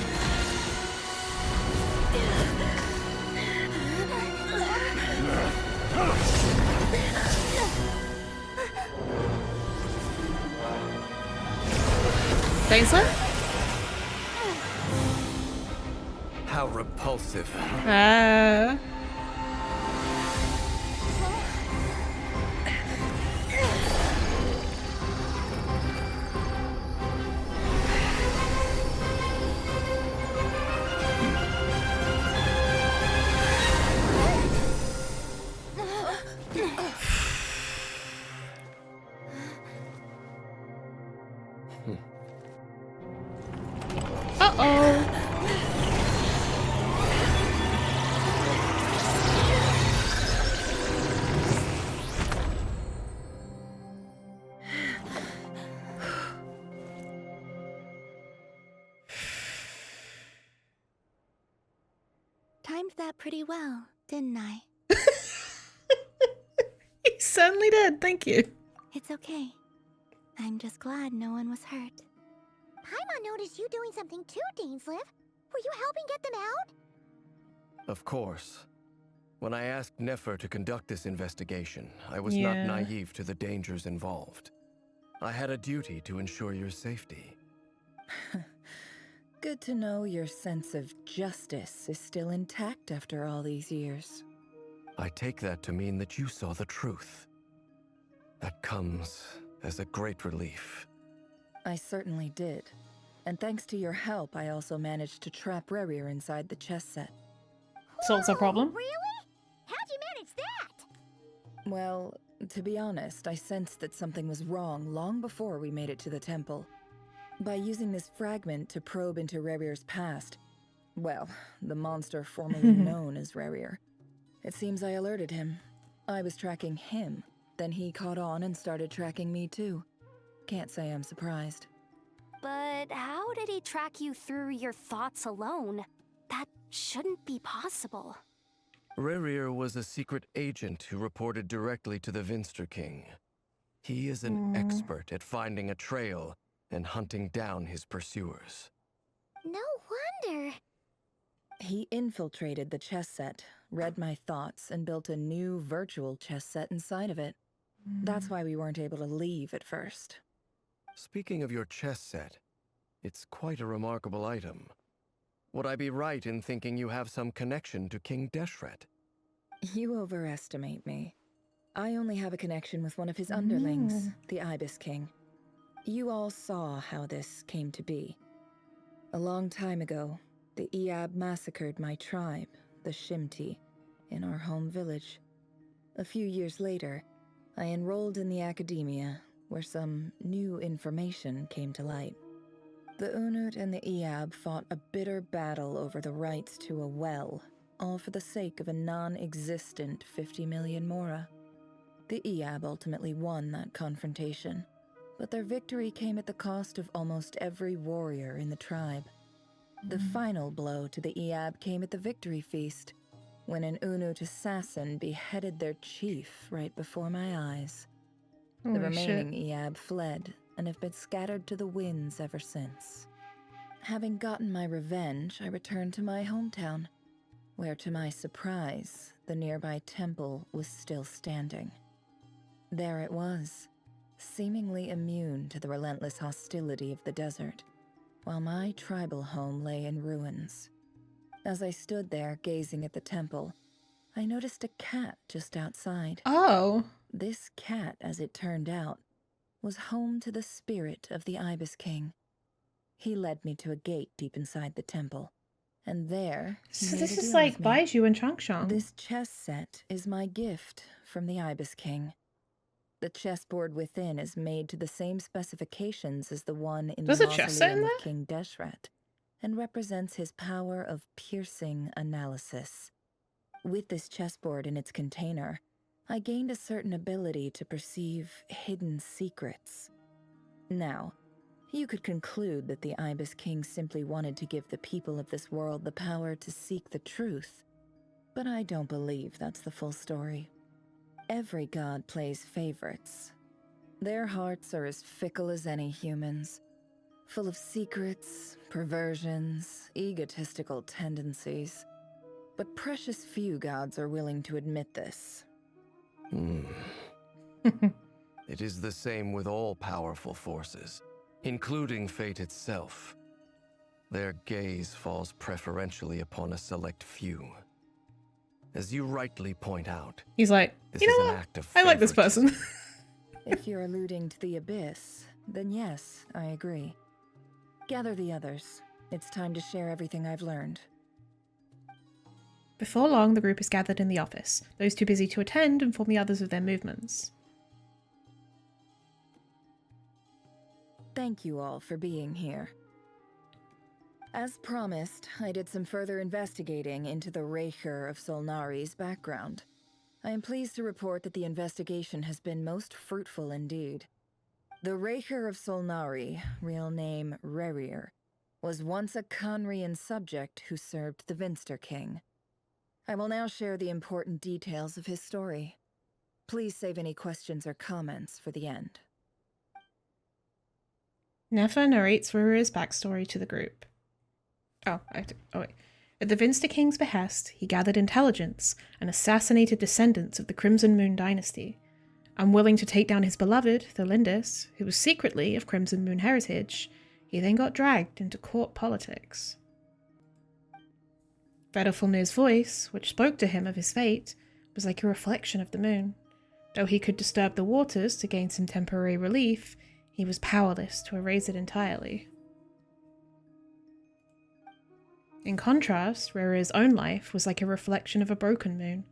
Daisler? How repulsive. Uh-oh. timed that pretty well, didn't I? He certainly did, thank you. It's okay. I'm just glad no one was hurt. Paimon noticed you doing something too, Dainsleif. Were you helping get them out? Of course. When I asked Nefer to conduct this investigation, I was not naive to the dangers involved. I had a duty to ensure your safety. Good to know your sense of justice is still intact after all these years. I take that to mean that you saw the truth. That comes as a great relief. I certainly did. And thanks to your help, I also managed to trap Rerir inside the chess set. Solves a problem. Really? How'd you manage that? Well, to be honest, I sensed that something was wrong long before we made it to the temple. By using this fragment to probe into Rerir's past, well, the monster formerly known as Rerir, it seems I alerted him. I was tracking him, then he caught on and started tracking me too. Can't say I'm surprised. But how did he track you through your thoughts alone? That shouldn't be possible. Rerir was a secret agent who reported directly to the Vinster King. He is an expert at finding a trail and hunting down his pursuers. No wonder. He infiltrated the chess set, read my thoughts, and built a new virtual chess set inside of it. That's why we weren't able to leave at first. Speaking of your chess set, it's quite a remarkable item. Would I be right in thinking you have some connection to King Deshret? You overestimate me. I only have a connection with one of his underlings, the Ibis King. You all saw how this came to be. A long time ago, the Eab massacred my tribe, the Shimti, in our home village. A few years later, I enrolled in the academia, where some new information came to light. The Unut and the Eab fought a bitter battle over the rights to a well, all for the sake of a non-existent 50 million mora. The Eab ultimately won that confrontation, but their victory came at the cost of almost every warrior in the tribe. The final blow to the Eab came at the victory feast, when an Unut assassin beheaded their chief right before my eyes. The remaining Eab fled and have been scattered to the winds ever since. Having gotten my revenge, I returned to my hometown, where to my surprise, the nearby temple was still standing. There it was, seemingly immune to the relentless hostility of the desert, while my tribal home lay in ruins. As I stood there gazing at the temple, I noticed a cat just outside. Oh. This cat, as it turned out, was home to the spirit of the Ibis King. He led me to a gate deep inside the temple, and there he So made this a is deal like with me. Baiju and Changshang. This chess set is my gift from the Ibis King. The chessboard within is made to the same specifications as the one in There's the a chess set in mausoleum of there? King Deshret, and represents his power of piercing analysis. With this chessboard in its container, I gained a certain ability to perceive hidden secrets. Now, you could conclude that the Ibis King simply wanted to give the people of this world the power to seek the truth, but I don't believe that's the full story. Every god plays favorites. Their hearts are as fickle as any human's, full of secrets, perversions, egotistical tendencies. But precious few gods are willing to admit this. It is the same with all powerful forces, including fate itself. Their gaze falls preferentially upon a select few. As you rightly point out, He's like, this you is know an what? act of I like this person. If you're alluding to the Abyss, then yes, I agree. Gather the others. It's time to share everything I've learned. Before long, the group is gathered in the office, those too busy to attend inform the others of their movements. Thank you all for being here. As promised, I did some further investigating into the Raker of Solnari's background. I am pleased to report that the investigation has been most fruitful indeed. The Raker of Solnari, real name Rerir, was once a Conrian subject who served the Vinster King. I will now share the important details of his story. Please save any questions or comments for the end. Nefer narrates Ruru's backstory to the group. Wait. At the Vinster King's behest, he gathered intelligence and assassinated descendants of the Crimson Moon dynasty. Unwilling to take down his beloved, Tholindis, who was secretly of Crimson Moon heritage, he then got dragged into court politics. Vedalfnir's voice, which spoke to him of his fate, was like a reflection of the moon. Though he could disturb the waters to gain some temporary relief, he was powerless to erase it entirely. In contrast, Ruru's own life was like a reflection of a broken moon.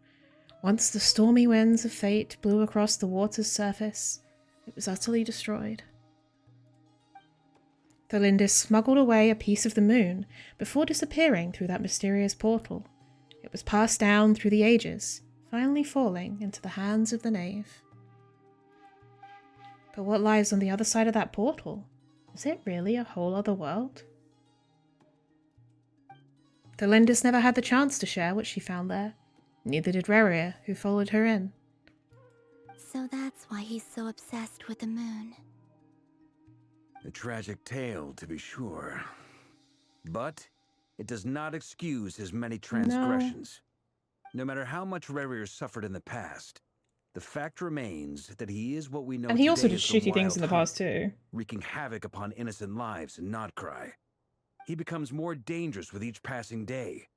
Once the stormy winds of fate blew across the water's surface, it was utterly destroyed. Tholindis smuggled away a piece of the moon before disappearing through that mysterious portal. It was passed down through the ages, finally falling into the hands of the knave. But what lies on the other side of that portal? Is it really a whole other world? Tholindis never had the chance to share what she found there. Neither did Rerir, who followed her in. So that's why he's so obsessed with the moon. A tragic tale, to be sure. But it does not excuse his many transgressions. No matter how much Rerir suffered in the past, the fact remains that he is what we know And he also today did as the shitty things Wild in the Hunt, past too. wreaking havoc upon innocent lives in nod-krai. He becomes more dangerous with each passing day.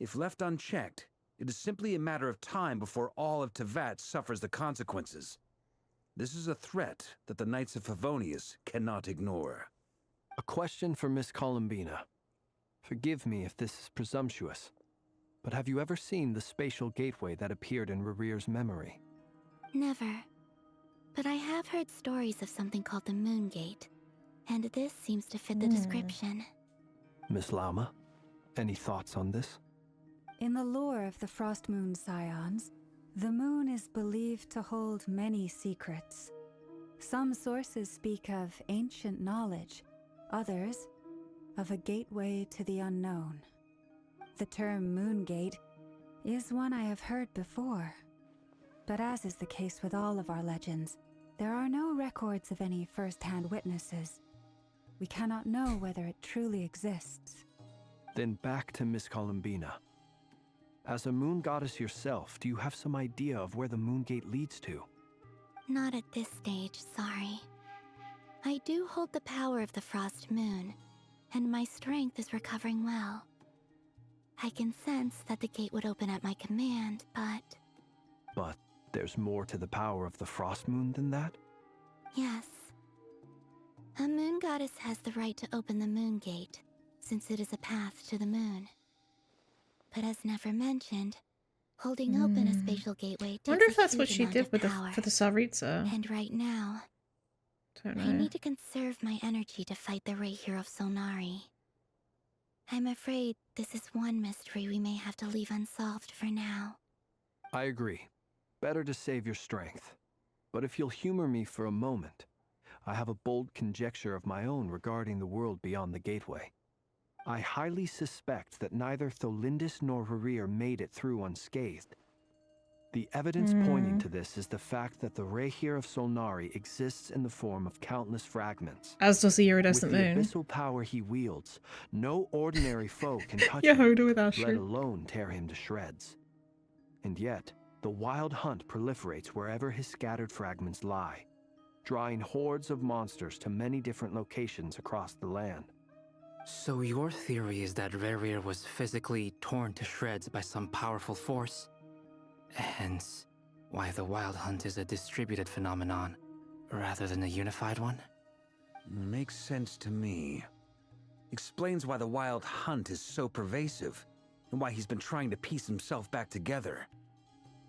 If left unchecked, it is simply a matter of time before all of Teyvat suffers the consequences. This is a threat that the Knights of Favonius cannot ignore. A question for Miss Columbina. Forgive me if this is presumptuous, but have you ever seen the spatial gateway that appeared in Rerir's memory? Never. But I have heard stories of something called the Moon Gate, and this seems to fit the description. Miss Lauma, any thoughts on this? In the lore of the Frost Moon Scions, the moon is believed to hold many secrets. Some sources speak of ancient knowledge, others of a gateway to the unknown. The term Moon Gate is one I have heard before. But as is the case with all of our legends, there are no records of any first-hand witnesses. We cannot know whether it truly exists. Then back to Miss Columbina. As a moon goddess yourself, do you have some idea of where the Moon Gate leads to? Not at this stage, sorry. I do hold the power of the Frost Moon, and my strength is recovering well. I can sense that the gate would open at my command, but... But there's more to the power of the Frost Moon than that? Yes. A moon goddess has the right to open the Moon Gate, since it is a path to the moon. But as Nefer mentioned, holding open a spatial gateway takes I wonder if a that's what huge she amount did of with power. for the Tsaritsa. And right now, Don't know. I need to conserve my energy to fight the Rahier of Solnari. I'm afraid this is one mystery we may have to leave unsolved for now. I agree. Better to save your strength. But if you'll humor me for a moment, I have a bold conjecture of my own regarding the world beyond the gateway. I highly suspect that neither Tholindis nor Rerir made it through unscathed. The evidence pointing to this is the fact that the Rahier of Solnari exists in the form of countless fragments. As does the iridescent With the moon. abyssal power he wields, no ordinary foe can touch Yehoda him, with let Asher. alone tear him to shreds. And yet, the Wild Hunt proliferates wherever his scattered fragments lie, drawing hordes of monsters to many different locations across the land. So your theory is that Rerir was physically torn to shreds by some powerful force? Hence, why the Wild Hunt is a distributed phenomenon, rather than a unified one? Makes sense to me. Explains why the Wild Hunt is so pervasive, and why he's been trying to piece himself back together.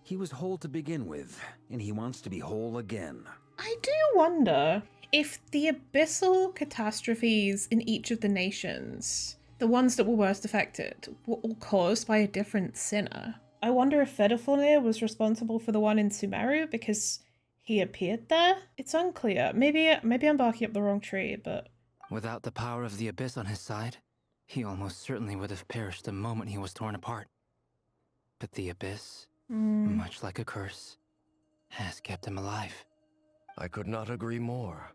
He was whole to begin with, and he wants to be whole again. I do wonder if the abyssal catastrophes in each of the nations, the ones that were worst affected, were all caused by a different sinner. I wonder if Vedalfnir was responsible for the one in Sumeru because he appeared there? It's unclear. Maybe I'm barking up the wrong tree, but... Without the power of the Abyss on his side, he almost certainly would have perished the moment he was torn apart. But the Abyss, Mm. much like a curse, has kept him alive. I could not agree more.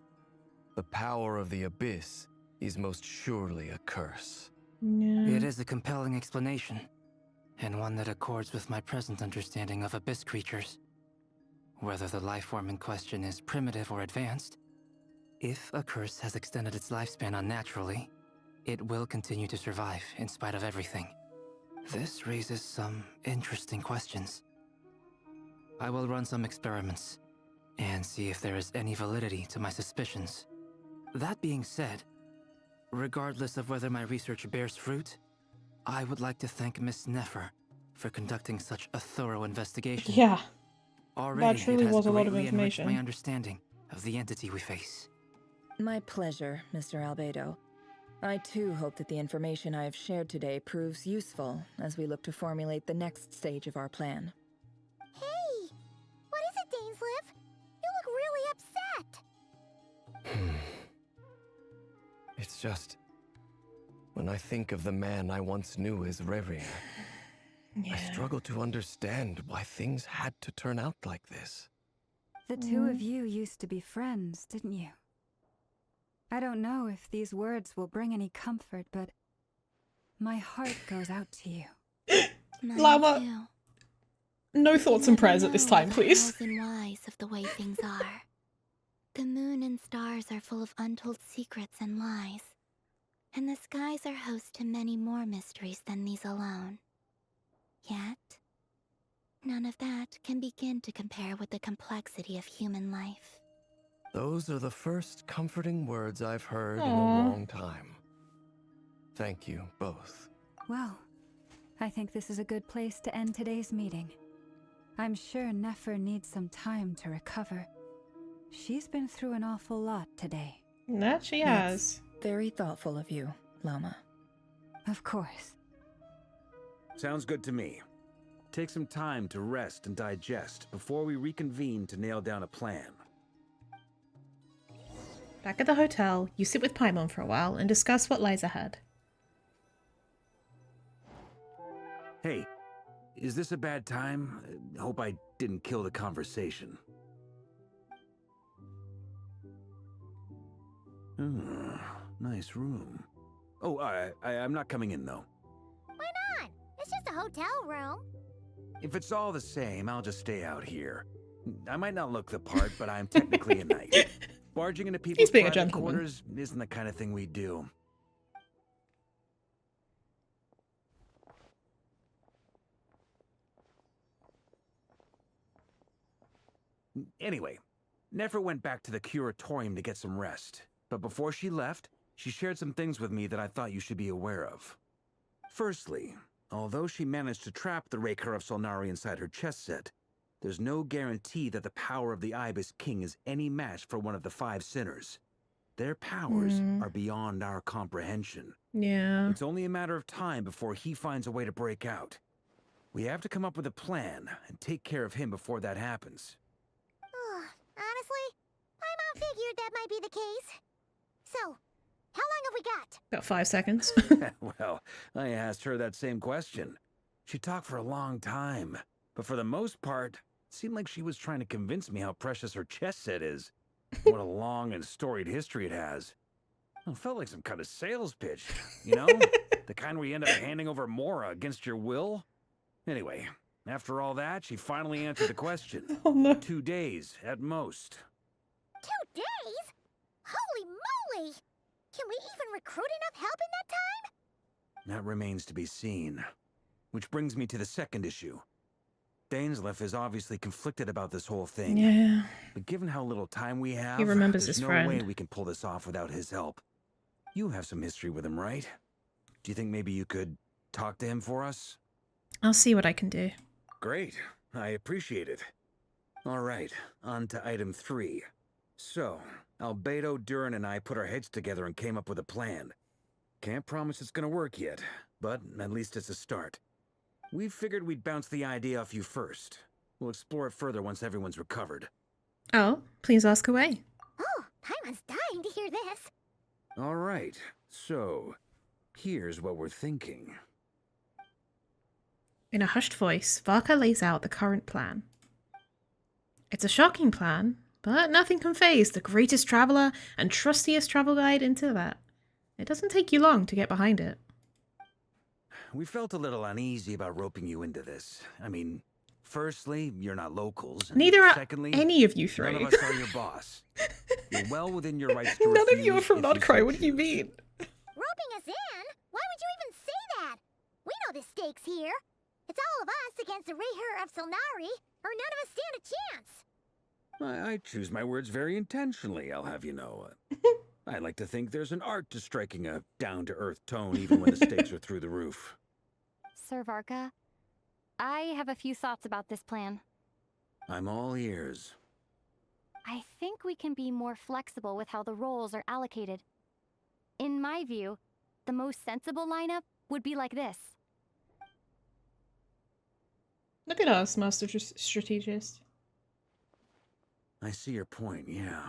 The power of the Abyss is most surely a curse. Yeah. It is a compelling explanation, and one that accords with my present understanding of Abyss creatures. Whether the life form in question is primitive or advanced, if a curse has extended its lifespan unnaturally, it will continue to survive in spite of everything. This raises some interesting questions. I will run some experiments and see if there is any validity to my suspicions. That being said, regardless of whether my research bears fruit, I would like to thank Miss Nefer for conducting such a thorough investigation. Yeah. Already, That truly it has was a lot of greatly enriched information. my understanding of the entity we face. My pleasure, Mr. Albedo. I too hope that the information I have shared today proves useful as we look to formulate the next stage of our plan. Hey! What is it, Dainsleif? You look really upset! It's just... when I think of the man I once knew as Rerir, I struggle to understand why things had to turn out like this. The two of you used to be friends, didn't you? I don't know if these words will bring any comfort, but my heart goes out to you. Llama. No thoughts and prayers at this time, please. Hows and whys of the way things are. The moon and stars are full of untold secrets and lies, and the skies are host to many more mysteries than these alone. Yet, none of that can begin to compare with the complexity of human life. Those are the first comforting words I've heard in a Aw. long time. Thank you both. Well, I think this is a good place to end today's meeting. I'm sure Nefer needs some time to recover. She's been through an awful lot today. That she has. Very thoughtful of you, Llama. Of course. Sounds good to me. Take some time to rest and digest before we reconvene to nail down a plan. Back at the hotel, you sit with Paimon for a while and discuss what lies ahead. Hey, is this a bad time? Hope I didn't kill the conversation. Nice room. Oh, I'm not coming in, though. Why not? It's just a hotel room. If it's all the same, I'll just stay out here. I might not look the part, but I'm technically a knight. Barging into people's being a private gentleman. quarters isn't the kind of thing we do. Anyway, Nefer went back to the curatorium to get some rest. But before she left, she shared some things with me that I thought you should be aware of. Firstly, although she managed to trap the Raker of Solnari inside her chess set, there's no guarantee that the power of the Ibis King is any match for one of the 5 sinners. Their powers are beyond our comprehension. Yeah. It's only a matter of time before he finds a way to break out. We have to come up with a plan and take care of him before that happens. Honestly, my mom figured that might be the case. So, how long have we got? About 5 seconds. Well, I asked her that same question. She talked for a long time, but for the most part, it seemed like she was trying to convince me how precious her chess set is. What a long and storied history it has. It felt like some kind of sales pitch, you know? The kind where you end up handing over Mora against your will. Anyway, after all that, she finally answered the question. Oh, no. 2 days at most. 2 days? Holy moly! Can we even recruit enough help in that time? That remains to be seen. Which brings me to the second issue. Dainsleif is obviously conflicted about this whole thing. Yeah. But given how little time we have, He remembers there's his no friend. way we can pull this off without his help. You have some history with him, right? Do you think maybe you could talk to him for us? I'll see what I can do. Great. I appreciate it. All right, on to item 3. So, Albedo, Durin, and I put our heads together and came up with a plan. Can't promise it's gonna work yet, but at least it's a start. We figured we'd bounce the idea off you first. We'll explore it further once everyone's recovered. Oh, please ask away. Oh, Paimon's dying to hear this. All right, so here's what we're thinking. In a hushed voice, Varka lays out the current plan. It's a shocking plan, but nothing can faze the greatest traveler and trustiest travel guide into that. It doesn't take you long to get behind it. We felt a little uneasy about roping you into this. I mean, firstly, you're not locals. And Neither are secondly, any of you three. None of us are your boss. You're well within your rights to None of you are refuse from if you nod-krai, so what do you choose. mean? Roping us in? Why would you even say that? We know the stakes here. It's all of us against the Reher of Solnari, or none of us stand a chance. I choose my words very intentionally, I'll have you know. I like to think there's an art to striking a down-to-earth tone even when the stakes are through the roof. Sir Varka, I have a few thoughts about this plan. I'm all ears. I think we can be more flexible with how the roles are allocated. In my view, the most sensible lineup would be like this. Look at us, Master Strategist. I see your point, yeah.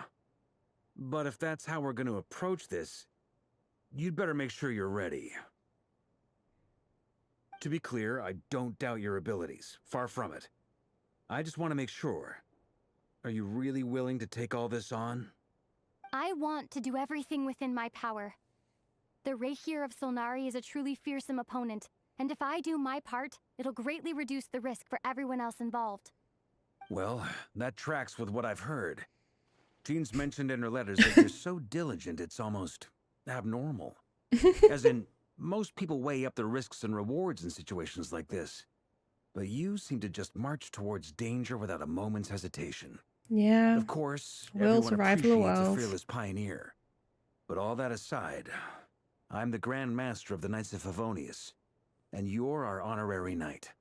But if that's how we're going to approach this, you'd better make sure you're ready. To be clear, I don't doubt your abilities. Far from it. I just want to make sure. Are you really willing to take all this on? I want to do everything within my power. The Reher of Solnari is a truly fearsome opponent, and if I do my part, it'll greatly reduce the risk for everyone else involved. Well, that tracks with what I've heard. Jean's mentioned in her letters that you're so diligent it's almost abnormal. As in, most people weigh up the risks and rewards in situations like this. But you seem to just march towards danger without a moment's hesitation. Yeah. Of course, Will everyone survive the appreciates a world. fearless pioneer. But all that aside, I'm the Grand Master of the Knights of Favonius, and you're our honorary knight.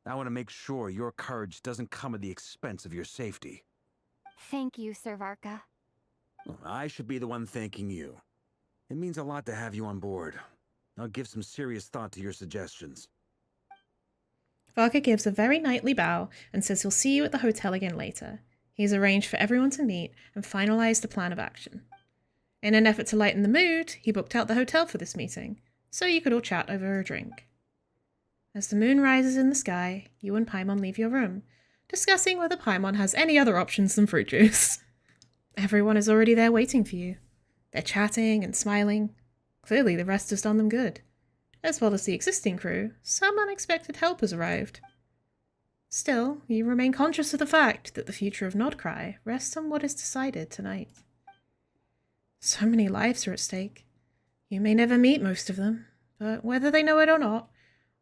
I want to make sure your courage doesn't come at the expense of your safety. Thank you, Sir Varka. I should be the one thanking you. It means a lot to have you on board. I'll give some serious thought to your suggestions. Varka gives a very knightly bow and says he'll see you at the hotel again later. He's arranged for everyone to meet and finalize the plan of action. In an effort to lighten the mood, he booked out the hotel for this meeting, so you could all chat over a drink. As the moon rises in the sky, you and Paimon leave your room, discussing whether Paimon has any other options than fruit juice. Everyone is already there waiting for you. They're chatting and smiling. Clearly the rest has done them good. As well as the existing crew, some unexpected help has arrived. Still, you remain conscious of the fact that the future of nod-krai rests on what is decided tonight. So many lives are at stake. You may never meet most of them, but whether they know it or not,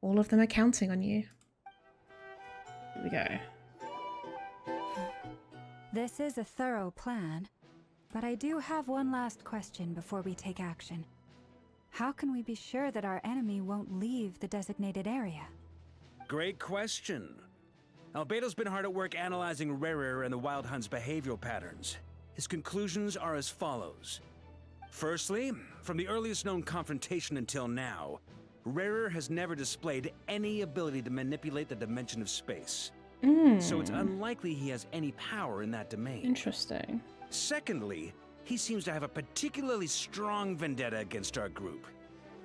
all of them are counting on you. Here we go. This is a thorough plan, but I do have one last question before we take action. How can we be sure that our enemy won't leave the designated area? Great question. Albedo's been hard at work analyzing Reher and the Wild Hunt's behavioral patterns. His conclusions are as follows. Firstly, from the earliest known confrontation until now, Reher has never displayed any ability to manipulate the dimension of space. So it's unlikely he has any power in that domain. Interesting. Secondly, he seems to have a particularly strong vendetta against our group.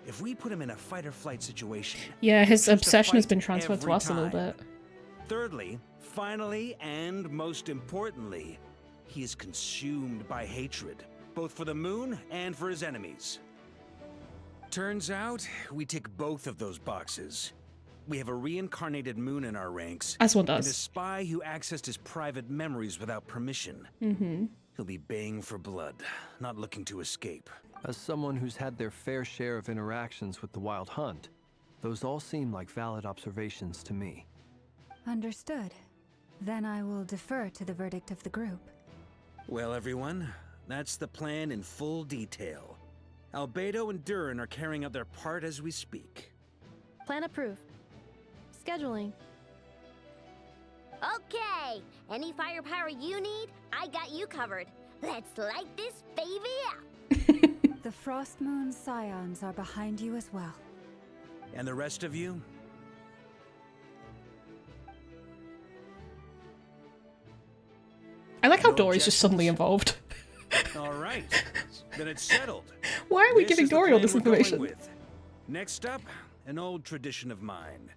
If we put him in a fight-or-flight situation... Yeah, his he seems to obsession has fight been transferred to every us a little time. bit. Thirdly, finally, and most importantly, he is consumed by hatred, both for the moon and for his enemies. Turns out, we tick both of those boxes. We have a reincarnated moon in our ranks. As one And does. a spy who accessed his private memories without permission. Mm-hmm. He'll be baying for blood, not looking to escape. As someone who's had their fair share of interactions with the Wild Hunt, those all seem like valid observations to me. Understood. Then I will defer to the verdict of the group. Well, everyone, that's the plan in full detail. Albedo and Durin are carrying out their part as we speak. Plan approved. Scheduling. Okay, any firepower you need, I got you covered. Let's light this baby up. The Frost Moon Scions are behind you as well. And the rest of you? I like how No Dory's just suddenly involved. All right, then it's settled. Why are we This giving is the Dory all plan this we're going information? with. Next up, an old tradition of mine.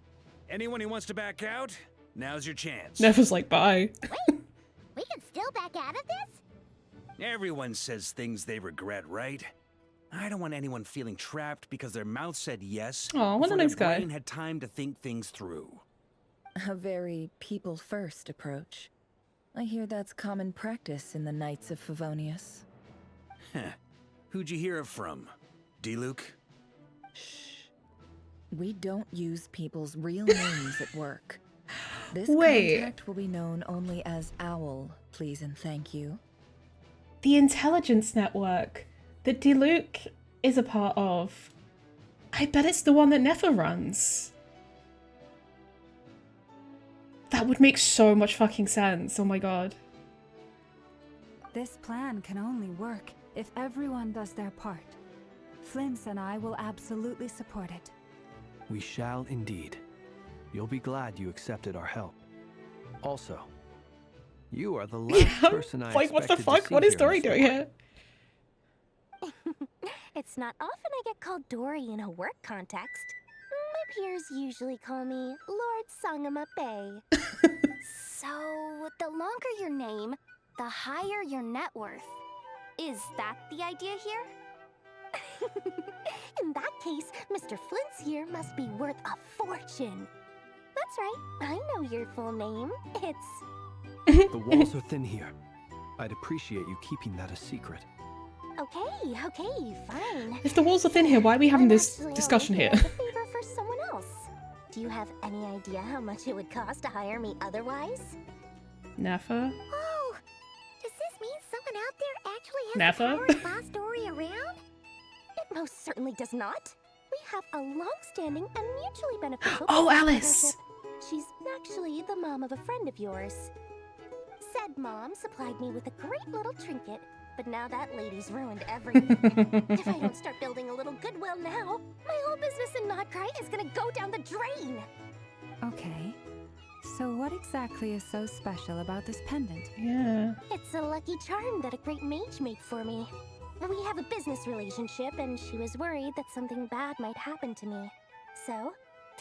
Anyone who wants to back out, now's your chance. Nefer's like, bye. We can still back out of this? Everyone says things they regret, right? I don't want anyone feeling trapped because their mouth said yes Aw, what a before nice their guy. brain had time to think things through. A very people-first approach. I hear that's common practice in the Knights of Favonius. Heh. Who'd you hear it from? D-Luke? We don't use people's real names at work. This Wait. contact will be known only as Owl, please and thank you. The intelligence network that Diluc is a part of. I bet it's the one that Nefer runs. That would make so much fucking sense. Oh my god. This plan can only work if everyone does their part. Flints and I will absolutely support it. We shall indeed. You'll be glad you accepted our help. Also, you are the last person I Like, what the expected to fuck? see What is here, Dory Miss doing here? It's not often I get called Dory in a work context. My peers usually call me Lord Sangamape. So, the longer your name, the higher your net worth. Is that the idea here? In that case, Mr. Flint's here must be worth a fortune. That's right, I know your full name. It's... The walls are thin here. I'd appreciate you keeping that a secret. Okay, fine. If the walls are thin here, why are we having this discussion here? A favor for someone else. Do you have any idea how much it would cost to hire me otherwise? Nefer? Oh, does this mean someone out there actually has Nefer? the power to boss Dory around? It most certainly does not. We have a long-standing and mutually beneficial Oh, business Alice! partnership. She's actually the mom of a friend of yours. Said mom supplied me with a great little trinket, but now that lady's ruined everything. If I don't start building a little goodwill now, my whole business in nod-krai is gonna go down the drain. Okay. So what exactly is so special about this pendant? Yeah. It's a lucky charm that a great mage made for me. We have a business relationship, and she was worried that something bad might happen to me. So,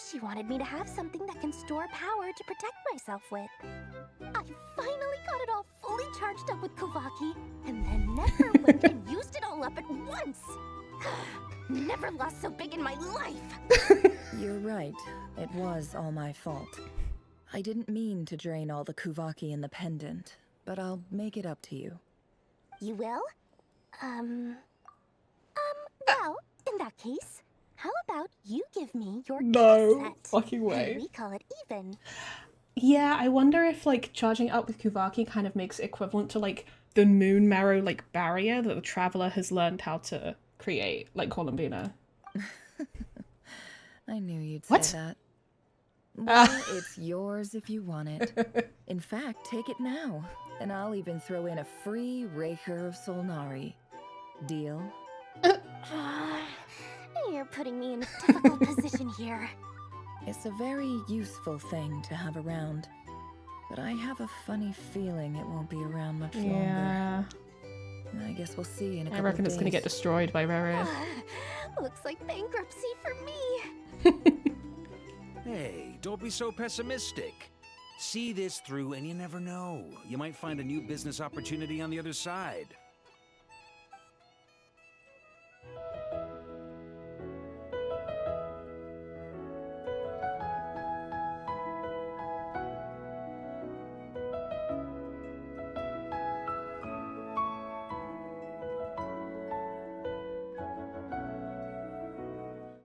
she wanted me to have something that can store power to protect myself with. I finally got it all fully charged up with Kovaki, and then Nefer went and used it all up at once. Never lost so big in my life. You're right. It was all my fault. I didn't mean to drain all the Kuvaki in the pendant, but I'll make it up to you. You will? Well, in that case, how about you give me your No set? fucking way. And we call it even. Yeah, I wonder if, like, charging it up with Kuvaki kind of makes it equivalent to, like, the moon marrow, like, barrier that the Traveler has learned how to create, like Columbina. I knew you'd What? say that. Well, it's yours if you want it. In fact, take it now, and I'll even throw in a free Raker of Solnari. Deal? You're putting me in a difficult position here. It's a very useful thing to have around, but I have a funny feeling it won't be around much Yeah. longer. I guess we'll see in a couple I reckon of it's gonna get days. destroyed by Rara. Looks like bankruptcy for me. Hey, don't be so pessimistic. See this through and you never know. You might find a new business opportunity on the other side.